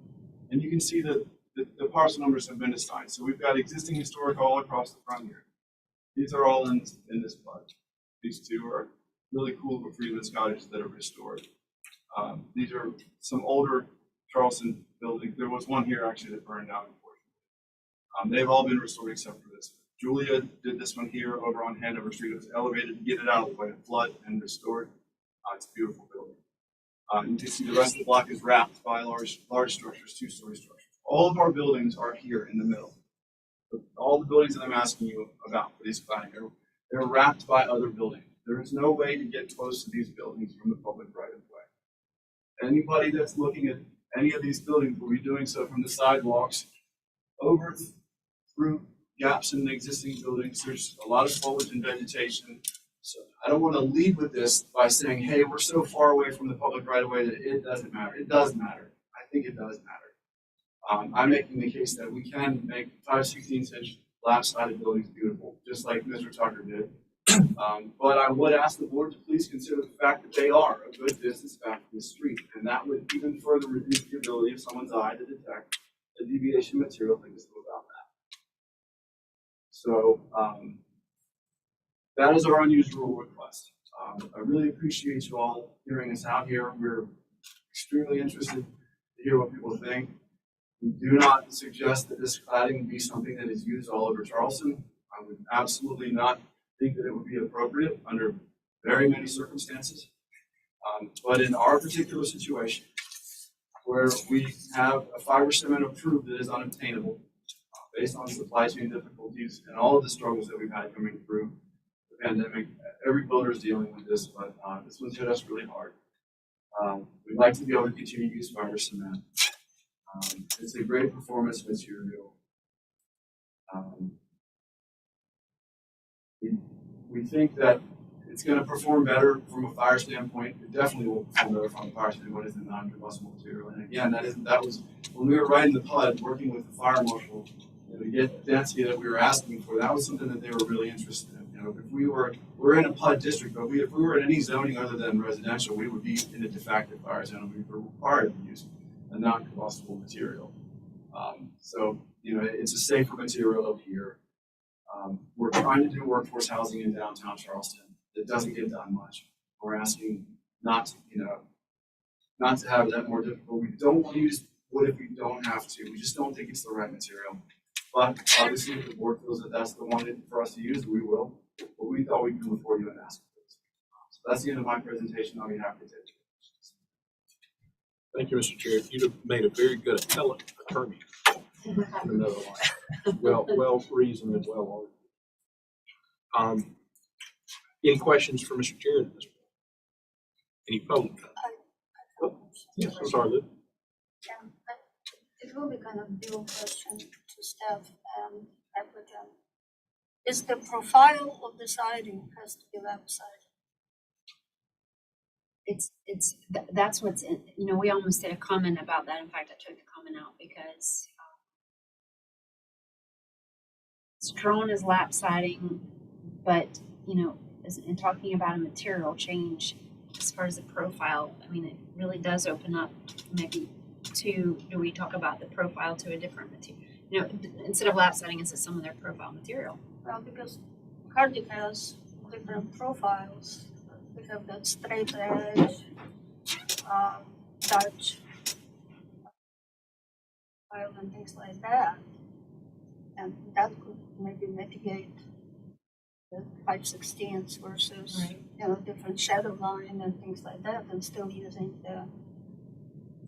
And you can see that the parcel numbers have been assigned. So we've got existing historic all across the front here. These are all in this plot. These two are really cool Freedman's cottages that are restored. These are some older Charleston buildings. There was one here actually that burned down, unfortunately. They've all been restored except for this. Julia did this one here over on Hanover Street. It was elevated to get it out of the way of flood and restored. It's a beautiful building. You can see the rest of the block is wrapped by large structures, 2-story structures. All of our buildings are here in the middle. All the buildings that I'm asking you about for these cladding, they're wrapped by other buildings. There is no way to get close to these buildings from the public right of way. Anybody that's looking at any of these buildings will be doing so from the sidewalks over through gaps in the existing buildings. There's a lot of foliage and vegetation. So I don't want to lead with this by saying, hey, we're so far away from the public right of way that it doesn't matter. It does matter. I think it does matter. I'm making the case that we can make 5/16 inch lap-sided buildings beautiful, just like Mr. Tucker did. But I would ask the board to please consider the fact that they are a good distance back from the street, and that would even further reduce the ability of someone's eye to detect a deviation material that is about that. So that is our unusual request. I really appreciate you all hearing us out here. We're extremely interested to hear what people think. We do not suggest that this cladding be something that is used all over Charleston. I would absolutely not think that it would be appropriate under very many circumstances. But in our particular situation, where we have a fiber cement approved that is unobtainable, based on supply chain difficulties and all of the struggles that we've had coming through the pandemic, every builder is dealing with this, but this one's hit us really hard. We'd like to be able to continue to use fiber cement. It's a great performance material. We think that it's going to perform better from a fire standpoint. It definitely will perform better from a fire standpoint as a non-combustible material. And again, that was when we were writing the PUD, working with the fire marshal. to get density that we were asking for, that was something that they were really interested in. If we're in a PUD district, but if we were in any zoning other than residential, we would be in a de facto fire zone. We were required to use a non-combustible material. It's a safer material up here. We're trying to do workforce housing in downtown Charleston. It doesn't get done much. We're asking not to have that more difficult. We don't want to use wood if we don't have to. We just don't think it's the right material. But obviously, if the board feels that that's the one for us to use, we will. But we thought we'd come before you and ask for this. So that's the end of my presentation. I'll be happy to take questions. Thank you, Mr. Chair. You'd have made a very good appellate attorney. Another line. Well reasoned and well argued. Any questions for Mr. Chair at this point? Any public comment? Yes, I'm sorry, Lou. It will be kind of dual question to staff and applicant. Is the profile of the siding has to be lap siding? That's what's in, we almost did a comment about that. In fact, I took the comment out because it's drawn as lap siding, but, in talking about a material change as far as the profile, it really does open up maybe do we talk about the profile to a different material? Instead of lap siding, it's some of their profile material. Well, because Cardiff has different profiles. We have that straight edge, Dutch style and things like that. And that could maybe mitigate the 5/16 versus, different shadow line and things like that, and still using the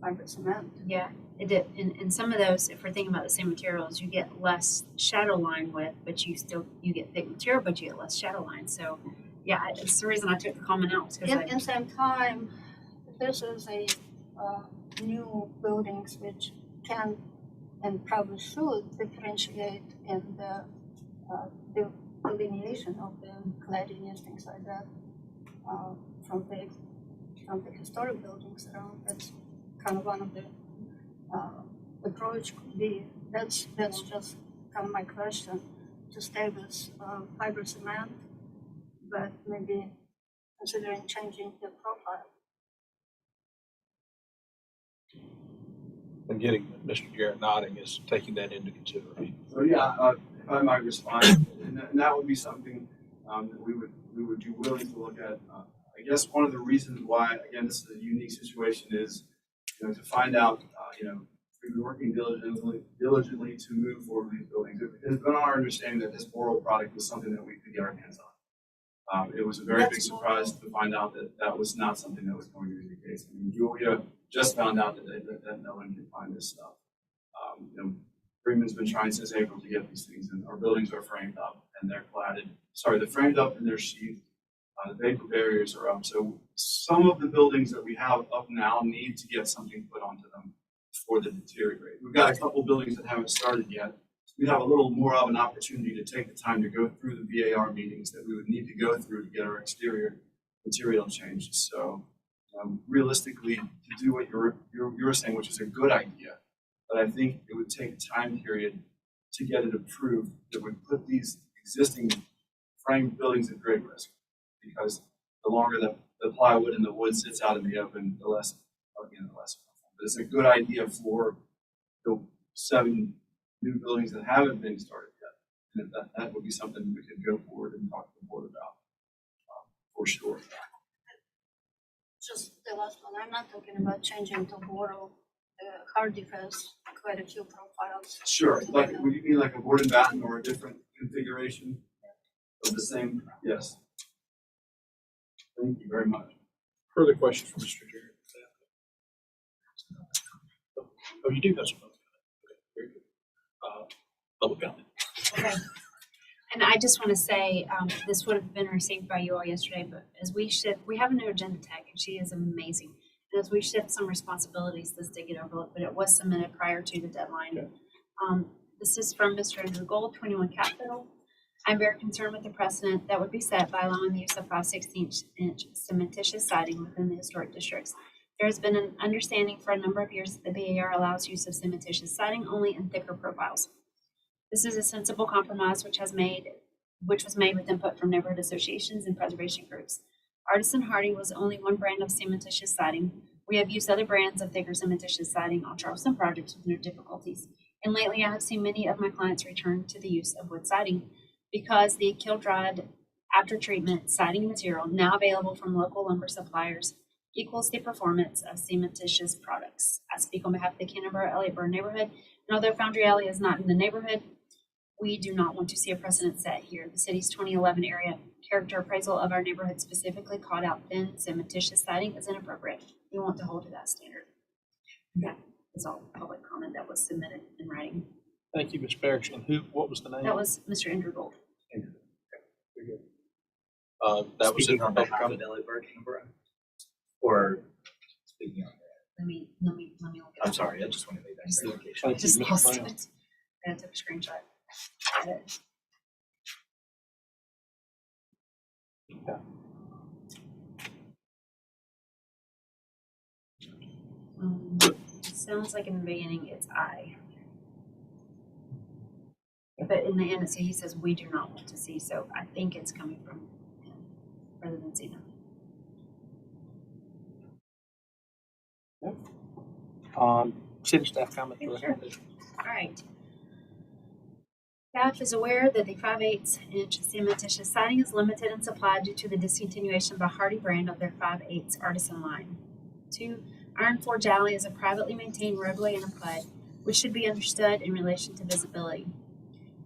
fiber cement. Yeah, it did. In some of those, if we're thinking about the same materials, you get less shadow line width, but you get thick material, but you get less shadow line. So, yeah, it's the reason I took the comment out. In the same time, this is a new buildings which can and probably should differentiate in the delineation of the cladding and things like that from the historic buildings around. That's kind of one of the approach could be. That's just kind of my question, to stay with fiber cement, but maybe considering changing the profile. I'm getting Mr. Jarrett nodding is taking that into consideration. So if I might respond, and that would be something that we would be willing to look at. I guess one of the reasons why, again, this is a unique situation is, to find out, we've been working diligently to move forward with these buildings. It has been our understanding that this boral product was something that we could get our hands on. It was a very big surprise to find out that was not something that was going to be the case. Julia just found out that no one can find this stuff. Freeman's been trying since April to get these things, and our buildings are framed up and they're cladded. Sorry, they're framed up and they're sheathed. The vapor barriers are up. So some of the buildings that we have up now need to get something put onto them before they deteriorate. We've got a couple buildings that haven't started yet. We have a little more of an opportunity to take the time to go through the VAR meetings that we would need to go through to get our exterior material changed. So realistically, to do what you're saying, which is a good idea, but I think it would take a time period to get it approved that would put these existing framed buildings at great risk, because the longer the plywood and the wood sits out in the open, the less. But it's a good idea for the 7 new buildings that haven't been started yet, and that would be something we could go forward and talk to the board about for sure. Just the last one. I'm not talking about changing to boral. Cardiff has quite a few profiles. Sure, like would you mean like a board and batten or a different configuration of the same? Yes. Thank you very much. Further questions for Mr. Jarrett? Oh, you do have some. Okay, very good. Public comment. Okay. And I just want to say, this would have been received by you all yesterday, but as we shift, we have a new agenda tech, and she is amazing. And as we shift some responsibilities, this did get overlooked, but it was submitted prior to the deadline. Okay. This is from Mr. Andrew Gold, 21 Capitol. I'm very concerned with the precedent that would be set by allowing the use of 5/16-inch cementitious siding within the historic districts. There has been an understanding for a number of years that the BAR allows use of cementitious siding only in thicker profiles. This is a sensible compromise which was made with input from neighborhood associations and preservation groups. Artisan Hardy was only one brand of cementitious siding. We have used other brands of thicker cementitious siding on Charleston projects with no difficulties. And lately I have seen many of my clients return to the use of wood siding because the kiln-dried after treatment siding material now available from local lumber suppliers equals the performance of cementitious products. I speak on behalf of the Canterbury Elliott Burn neighborhood, and although Foundry Alley is not in the neighborhood, we do not want to see a precedent set here. The city's 2011 area character appraisal of our neighborhood specifically called out thin cementitious siding as inappropriate. We want to hold to that standard. That is all public comment that was submitted in writing. Thank you, Ms. Parrish. And what was the name? That was Mr. Andrew Gold. Andrew. Okay, very good. That was Speaking it. on behalf of Elliott Burn, Canberra, or speaking on. Let me look it I'm up. sorry, I just want to make that clarification. I Thank just you, Ms. lost Brown. it. I took a screenshot. It sounds like in the beginning it's I. But in the end, he says we do not want to see, so I think it's coming from him rather than Zena. City staff comment. Sure. All right. Staff is aware that the 5/8 inch cementitious siding is limited in supply due to the discontinuation by Hardy brand of their 5/8 artisan line. 2. Iron Forge Alley is a privately maintained roadway and a PUD, which should be understood in relation to visibility.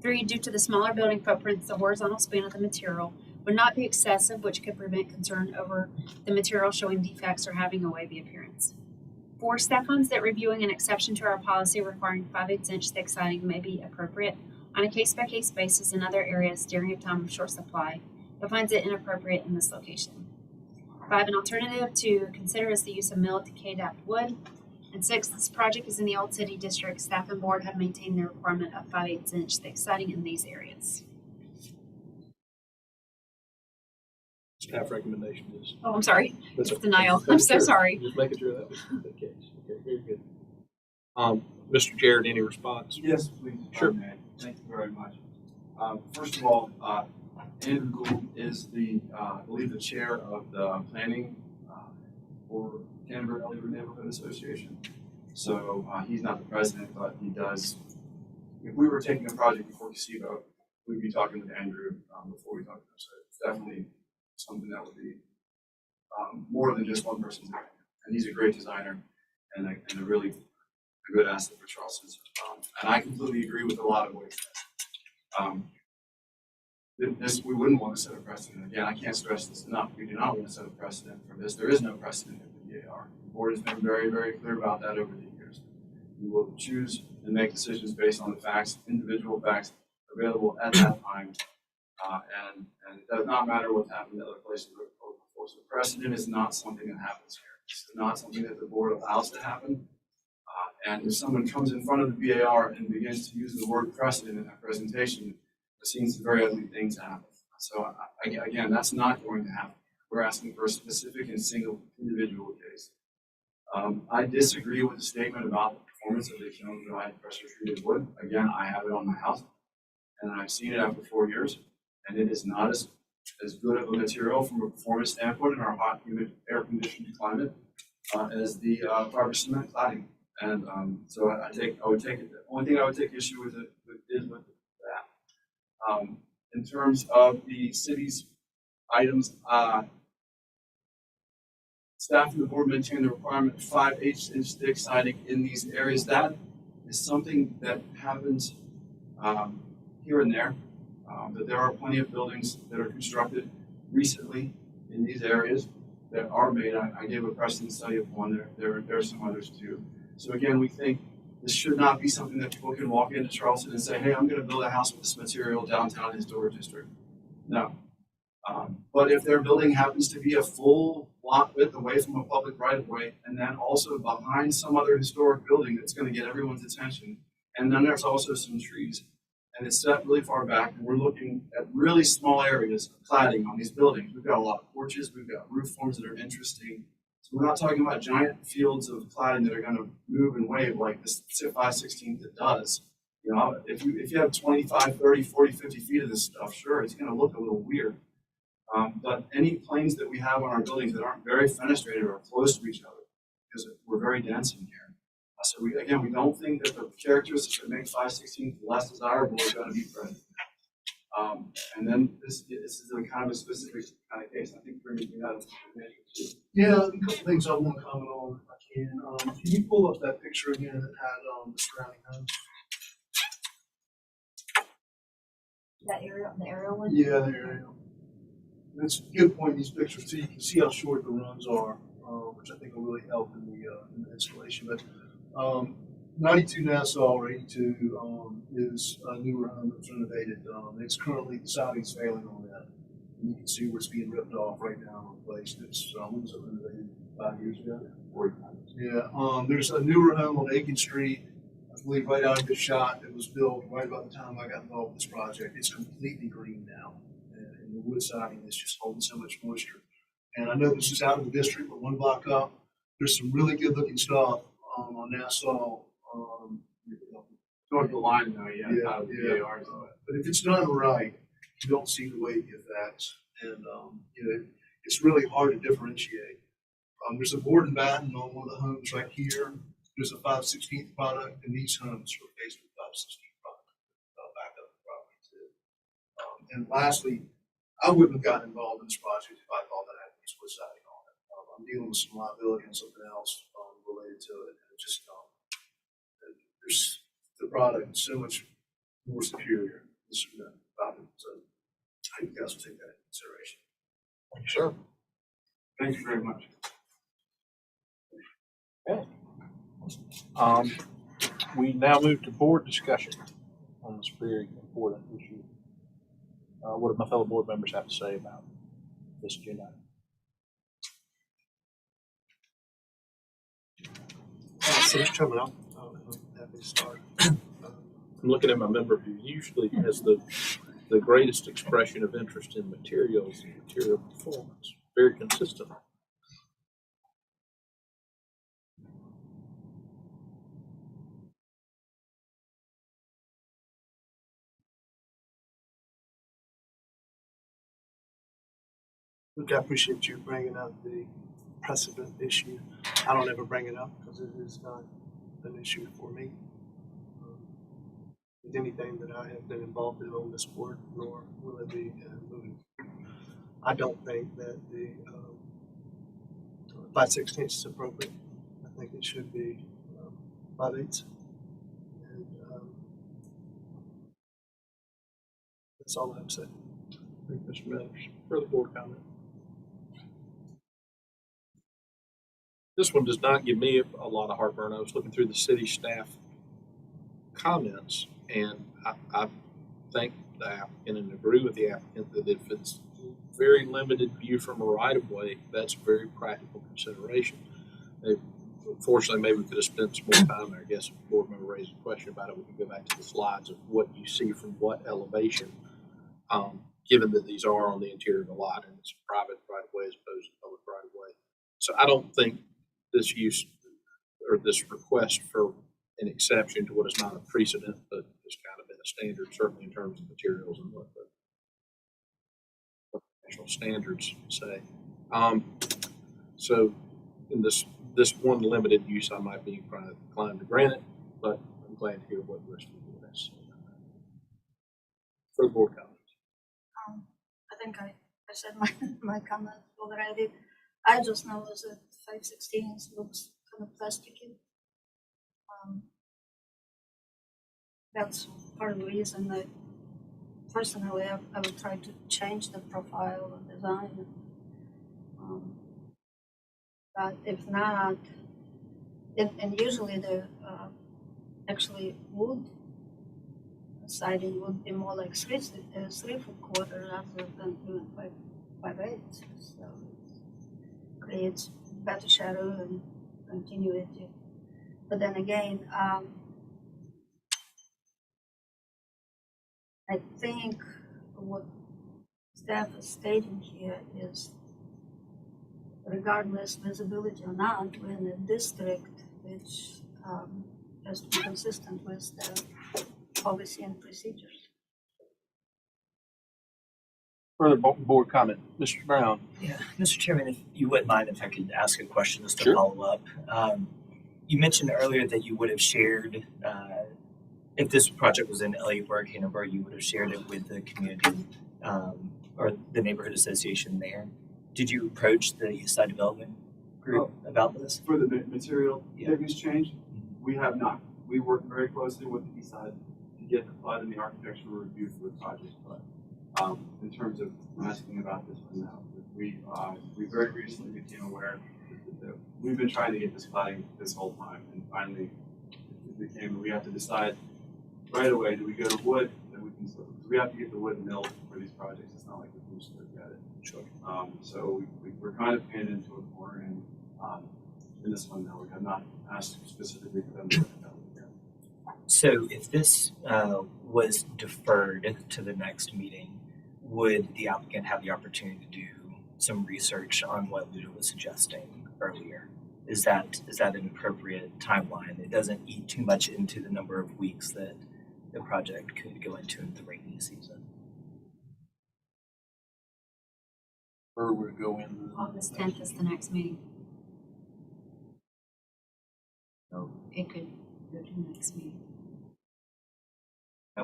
3. Due to the smaller building footprints, the horizontal span of the material would not be excessive, which could prevent concern over the material showing defects or having a wavy appearance. 4. Staff finds that reviewing an exception to our policy requiring 5/8 inch thick siding may be appropriate on a case-by-case basis in other areas during a time of short supply, but finds it inappropriate in this location. 5. An alternative to consider is the use of milled decayed wood. And 6. This project is in the Old City District. Staff and board have maintained the requirement of 5/8 inch thick siding in these areas. Staff recommendation is. Oh, I'm sorry. That's It's okay. denial. I'm so Sure. sorry. Just making sure that was the case. Okay, very good. Mr. Jared, any response? Yes, please. if I Sure. may. Thank you very much. First of all, Andrew Gould is I believe the chair of the planning for Canterbury Elliott Neighborhood Association. So he's not the president, but he does. If we were taking a project before Casebo, we'd be talking with Andrew before we talk to him. So it's definitely something that would be more than just one person's opinion. And he's a great designer and a really good asset for Charleston. And I completely agree with a lot of what he said. We wouldn't want to set a precedent. Again, I can't stress this enough. We do not want to set a precedent for this. There is no precedent in the DAR. The board has been very, very clear about that over the years. We will choose and make decisions based on the facts, individual facts available at that time. And it does not matter what's happened in other places before. So precedent is not something that happens here. It's not something that the board allows to happen. And if someone comes in front of the BAR and begins to use the word precedent in that presentation, there seems some very ugly things to happen. So again, that's not going to happen. We're asking for a specific and single individual case. I disagree with the statement about the performance of the kiln-dried pressure-treated wood. Again, I have it on my house, and I've seen it after 4 years, and it is not as good of a material from a performance standpoint in our hot, humid, air-conditioned climate as the fiber cement cladding. And so I would take it. The only thing I would take issue with is with that. In terms of the city's items, staff and the board maintain the requirement of 5/8 inch thick siding in these areas. That is something that happens here and there. But there are plenty of buildings that are constructed recently in these areas that are made. I gave a precedent study of one. There are some others too. So again, we think this should not be something that people can walk into Charleston and say, hey, I'm going to build a house with this material downtown historic district. No. But if their building happens to be a full lot width away from a public right of way, and then also behind some other historic building that's going to get everyone's attention, and then there's also some trees, and it's set really far back, and we're looking at really small areas of cladding on these buildings. We've got a lot of porches, we've got roof forms that are interesting. So we're not talking about giant fields of cladding that are going to move and wave like this 5/16 that does. You know, if you have 25, 30, 40, 50 feet of this stuff, sure, it's gonna look a little weird. But any planes that we have on our buildings that aren't very fenestrated or close to each other, because we're very dense in here. So we don't think that the characteristics that make 5/16 less desirable are going to be present. And then this is a kind of a specific kind of case. I think we're making that too. Yeah, a couple things I want to comment on if I can. Can you pull up that picture again that had the surrounding homes? That area, the aerial one? Yeah, there you go. That's a good point in these pictures too. You can see how short the runs are, which I think will really help in the installation. But 92 Nassau or 82 is a newer home that's renovated. It's currently, the siding's failing on that. And you can see where it's being ripped off right now and replaced. It's when was it renovated? 5 years ago? 40 times. Yeah. There's a newer home on Aiken Street, I believe right out of the shot, that was built right about the time I got involved with this project. It's completely green now. And the wood siding is just holding so much moisture. And I know this is out of the district, but 1 block up, there's some really good looking stuff on Nassau. Toward the line now, out of the ARs. But if it's done right, you don't see the weight effects. And it's really hard to differentiate. There's a board and batten on one of the homes right here. There's a 5/16 product, and these homes are based with 5/16 product back up the property too. And lastly, I wouldn't have gotten involved in this project if I thought that I had to use wood siding on it. I'm dealing with some liability and something else related to it. And it just there's the product is so much more superior than product. So I think you guys will take that into consideration. Sure. Thank you very much. Okay. We now move to board discussion on this very important issue. What do my fellow board members have to say about this agenda item? So, Mr. Chairman, I'm happy to start. I'm looking at my member who usually has the greatest expression of interest in materials and material performance, very consistent. Look, I appreciate you bringing up the precedent issue. I don't ever bring it up because it is not an issue for me. With anything that I have been involved in on this board, nor will it be moving. I don't think that the 5/16 is appropriate. I think it should be 5/8. And that's all I have to say. Thank you, Mr. Manners. Further board comment? This one does not give me a lot of heartburn. I was looking through the city staff comments, and I think the applicant and agree with the applicant that if it's very limited view from a right of way, that's a very practical consideration. Unfortunately, maybe we could have spent some more time there. I guess if a board member raised a question about it, we can go back to the slides of what you see from what elevation, given that these are on the interior of the lot and it's a private right of way as opposed to public right of way. So I don't think this use or this request for an exception to what is not a precedent, but has kind of been a standard, certainly in terms of materials and what the national standards say. So in this one limited use, I might be inclined to grant it, but I'm glad to hear what the rest of the board has to say about that. Further board comments? I think I said my comment already. I just noticed that 5/16 looks kind of plasticky. That's part of the reason that personally I would try to change the profile and design. But if not, and usually the actually wood siding would be more like 3/4 rather than even 5/8. So it creates better shadow and continuity. But then again, I think what staff is stating here is regardless visibility or not, we're in a district which has to be consistent with the policy and procedures. Further board comment, Mr. Brown? Yeah, Mr. Chairman, if you wouldn't mind if I could ask a question just to Sure. follow up. You mentioned earlier that you would have shared, if this project was in Elliott Burke, Hanover, you would have shared it with the community or the neighborhood association there. Did you approach the East Side Development Group about this? For the material Yeah. that change, we have not. We work very closely with the East Side to get the flood and the architectural review for the project. But in terms of asking about this one now, we very recently became aware that we've been trying to get this cladding this whole time, and finally it became we have to decide right away: do we go to wood? Then we can. We have to get the wood milled for these projects. It's not like we can just look at it. Sure. So we're kind of pinned into a corner, and in this one now we have not asked specifically for them to look at that one again. So if this was deferred to the next meeting, would the applicant have the opportunity to do some research on what Luda was suggesting earlier? Is that an appropriate timeline? It doesn't eat too much into the number of weeks that the project could go into in the rainy season. Where would it go in? August 10th is the next meeting. So it could go to the next meeting. I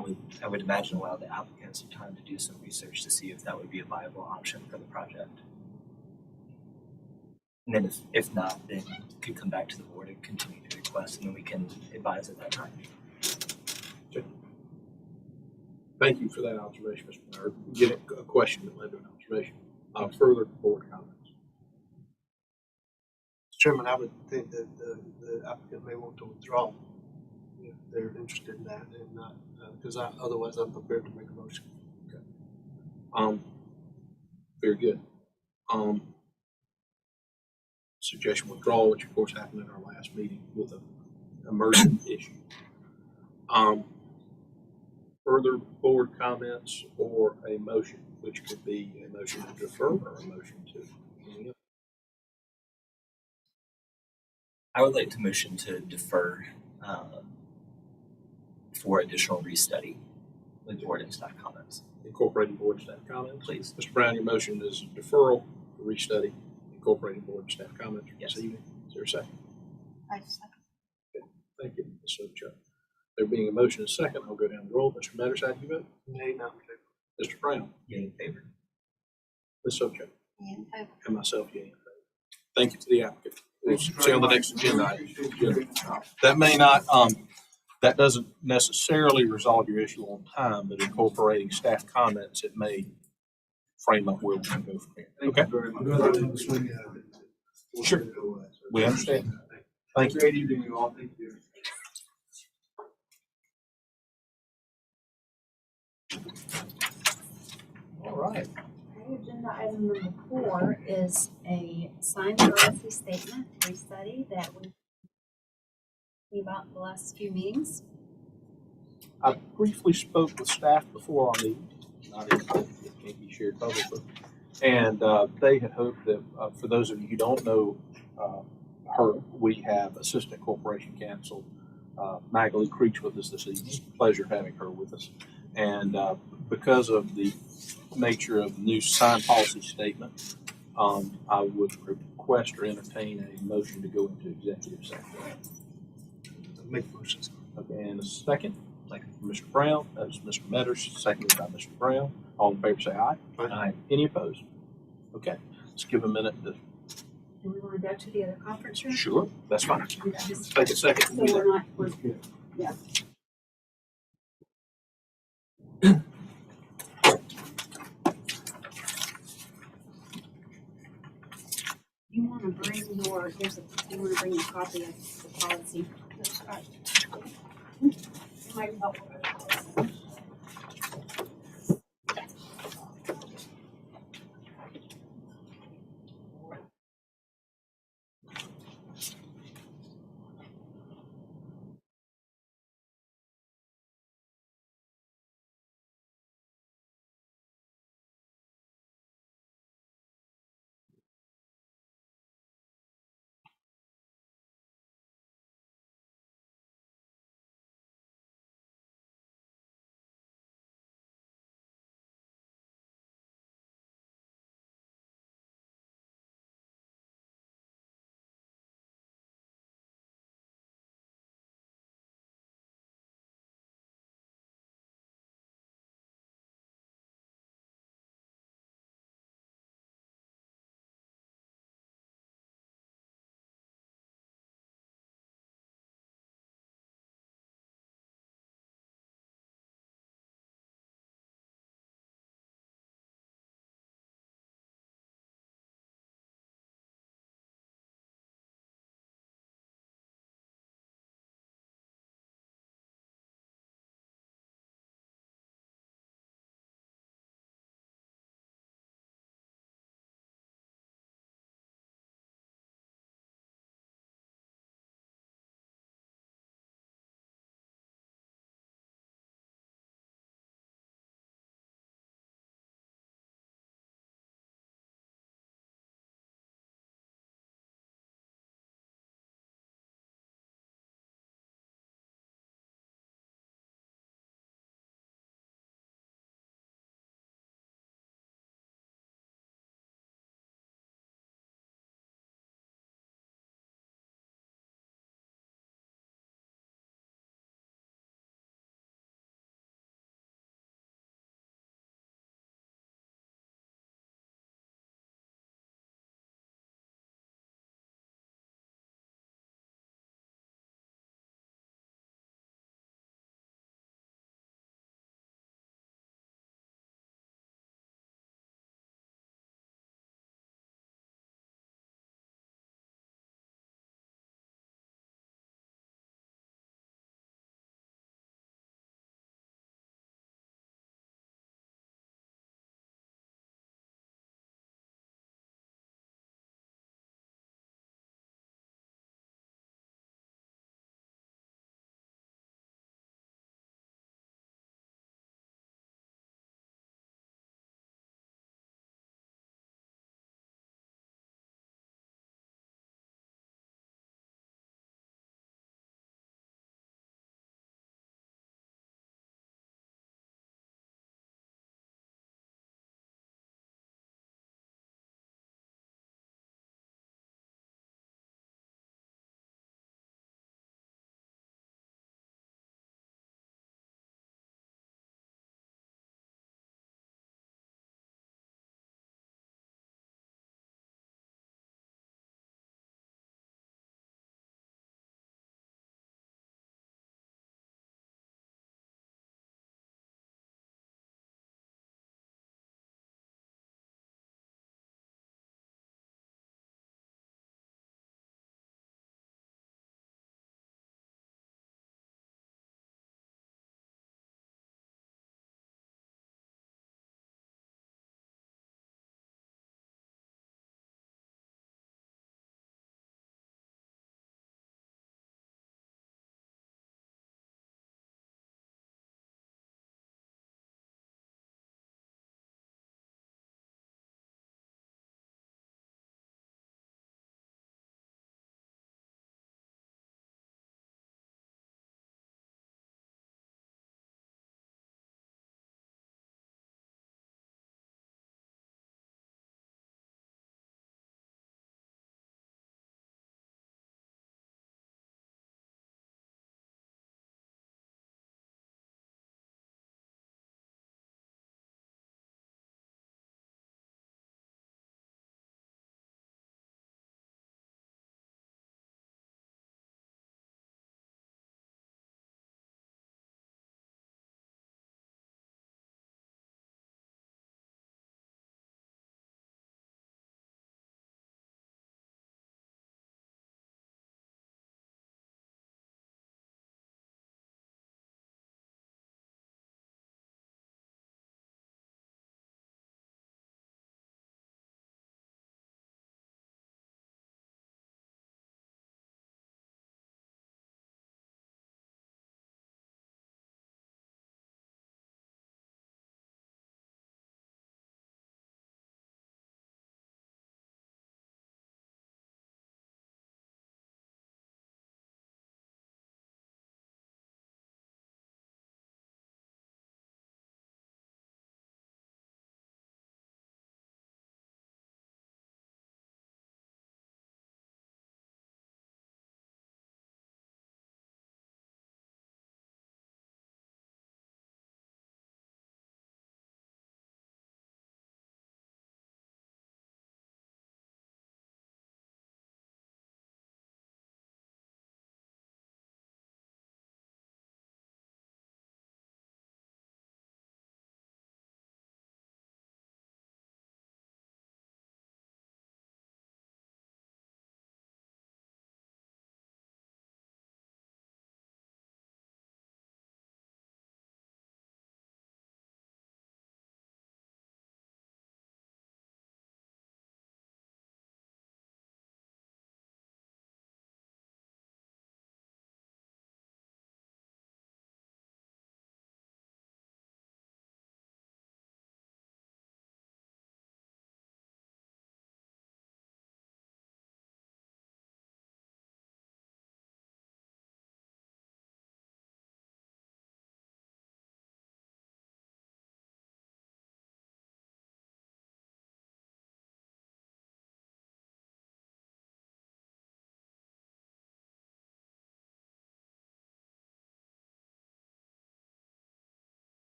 would imagine allow the applicant some time to do some research to see if that would be a viable option for the project. And then if not, then could come back to the board and continue to request, and then we can advise at that time. Thank you for that observation, Mr. Mayor. Get a question that led to an observation. Further board comments? Mr. Chairman, I would think that the applicant may want to withdraw if they're interested in that, and not because otherwise I'm prepared to make a motion. Okay. Very good. Suggestion withdrawal, which of course happened in our last meeting with an emergent issue. Further board comments or a motion, which could be a motion to defer or a motion to. I would like to motion to defer for additional restudy with board and staff comments. Incorporating board and staff comments. Please. Mr. Brown, your motion is deferral, restudy, incorporating board and staff comments Yes. this evening. Is there a second? I second. Thank you, Ms. Socha. There being a motion and a second, I'll go down the roll. Mr. Metters, how do you vote? Nay, not in favor. Mr. Brown, Yea in favor. Ms. Socha, In favor. and myself, yea in favor. Thank you to the applicant. We'll see on the next agenda item. That may not, that doesn't necessarily resolve your issue on time, but incorporating staff comments, it may frame up where we can go from here. Okay? Very much. Sure. We understand. Thank you. Great evening, you all. Thank you. All right. Okay, agenda item number 4 is a signed policy statement restudy that we about the last few meetings. I briefly spoke with staff before our meeting, not in, it can't be shared publicly. And they had hoped that, for those of you who don't know her, we have Assistant Corporation Counsel Magali Creech with us this evening. Pleasure having her with us. And because of the nature of the new signed policy statement, I would request or entertain a motion to go into executive session. Make motions. Okay, and a second. Thank you, Mr. Brown. That is Mr. Metters, seconded by Mr. Brown. All in favor say aye. Aye. Any opposed? Okay, let's give a minute to. Do we want to go to the other conference room? Sure, that's fine. Just Take a second. so we're not, yeah. You want to bring you want to bring a copy of the policy. That's right. It might be helpful.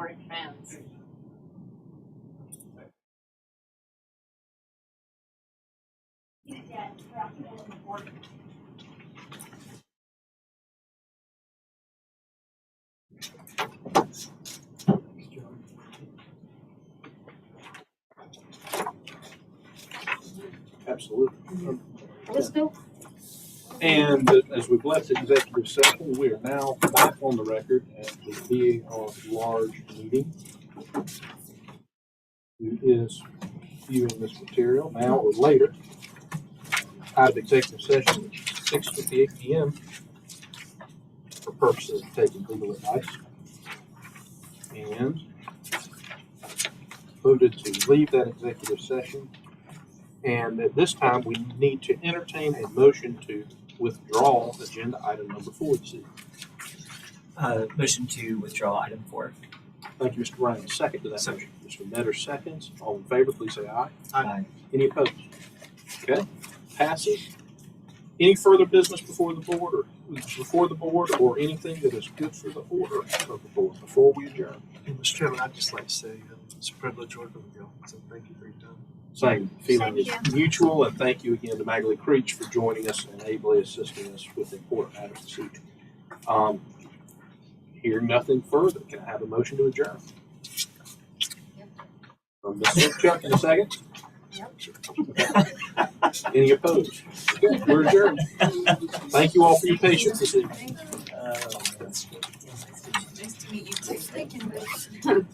Lori fans. Absolutely. Let's do. And as we've left executive session, we are now back on the record at the BAR large meeting. Who is viewing this material now or later out of executive session at 6:58 p.m. for purposes of taking legal advice, and voted to leave that executive session. And at this time, we need to entertain a motion to withdraw agenda item number 4 this evening. Motion to withdraw item 4. Thank you, Mr. Ryan. Second to that motion. Mr. Metter seconds. All in favor, please say aye. Aye. Any opposed? Okay, passes. Any further business before the board or anything that is good for the order of the board before we adjourn? And Mr. Chairman, I'd just like to say it's a privilege working with you. So thank you for your time. Same feeling is Same mutual, and thank you again to Magley Creech for joining us and ably assisting us with the important matters this evening. Hearing nothing further, can I have a motion to adjourn? From Ms. Chuck in a second. Any opposed? Okay, we're adjourned. Thank you all for your patience this evening. Nice to meet you too. They can do.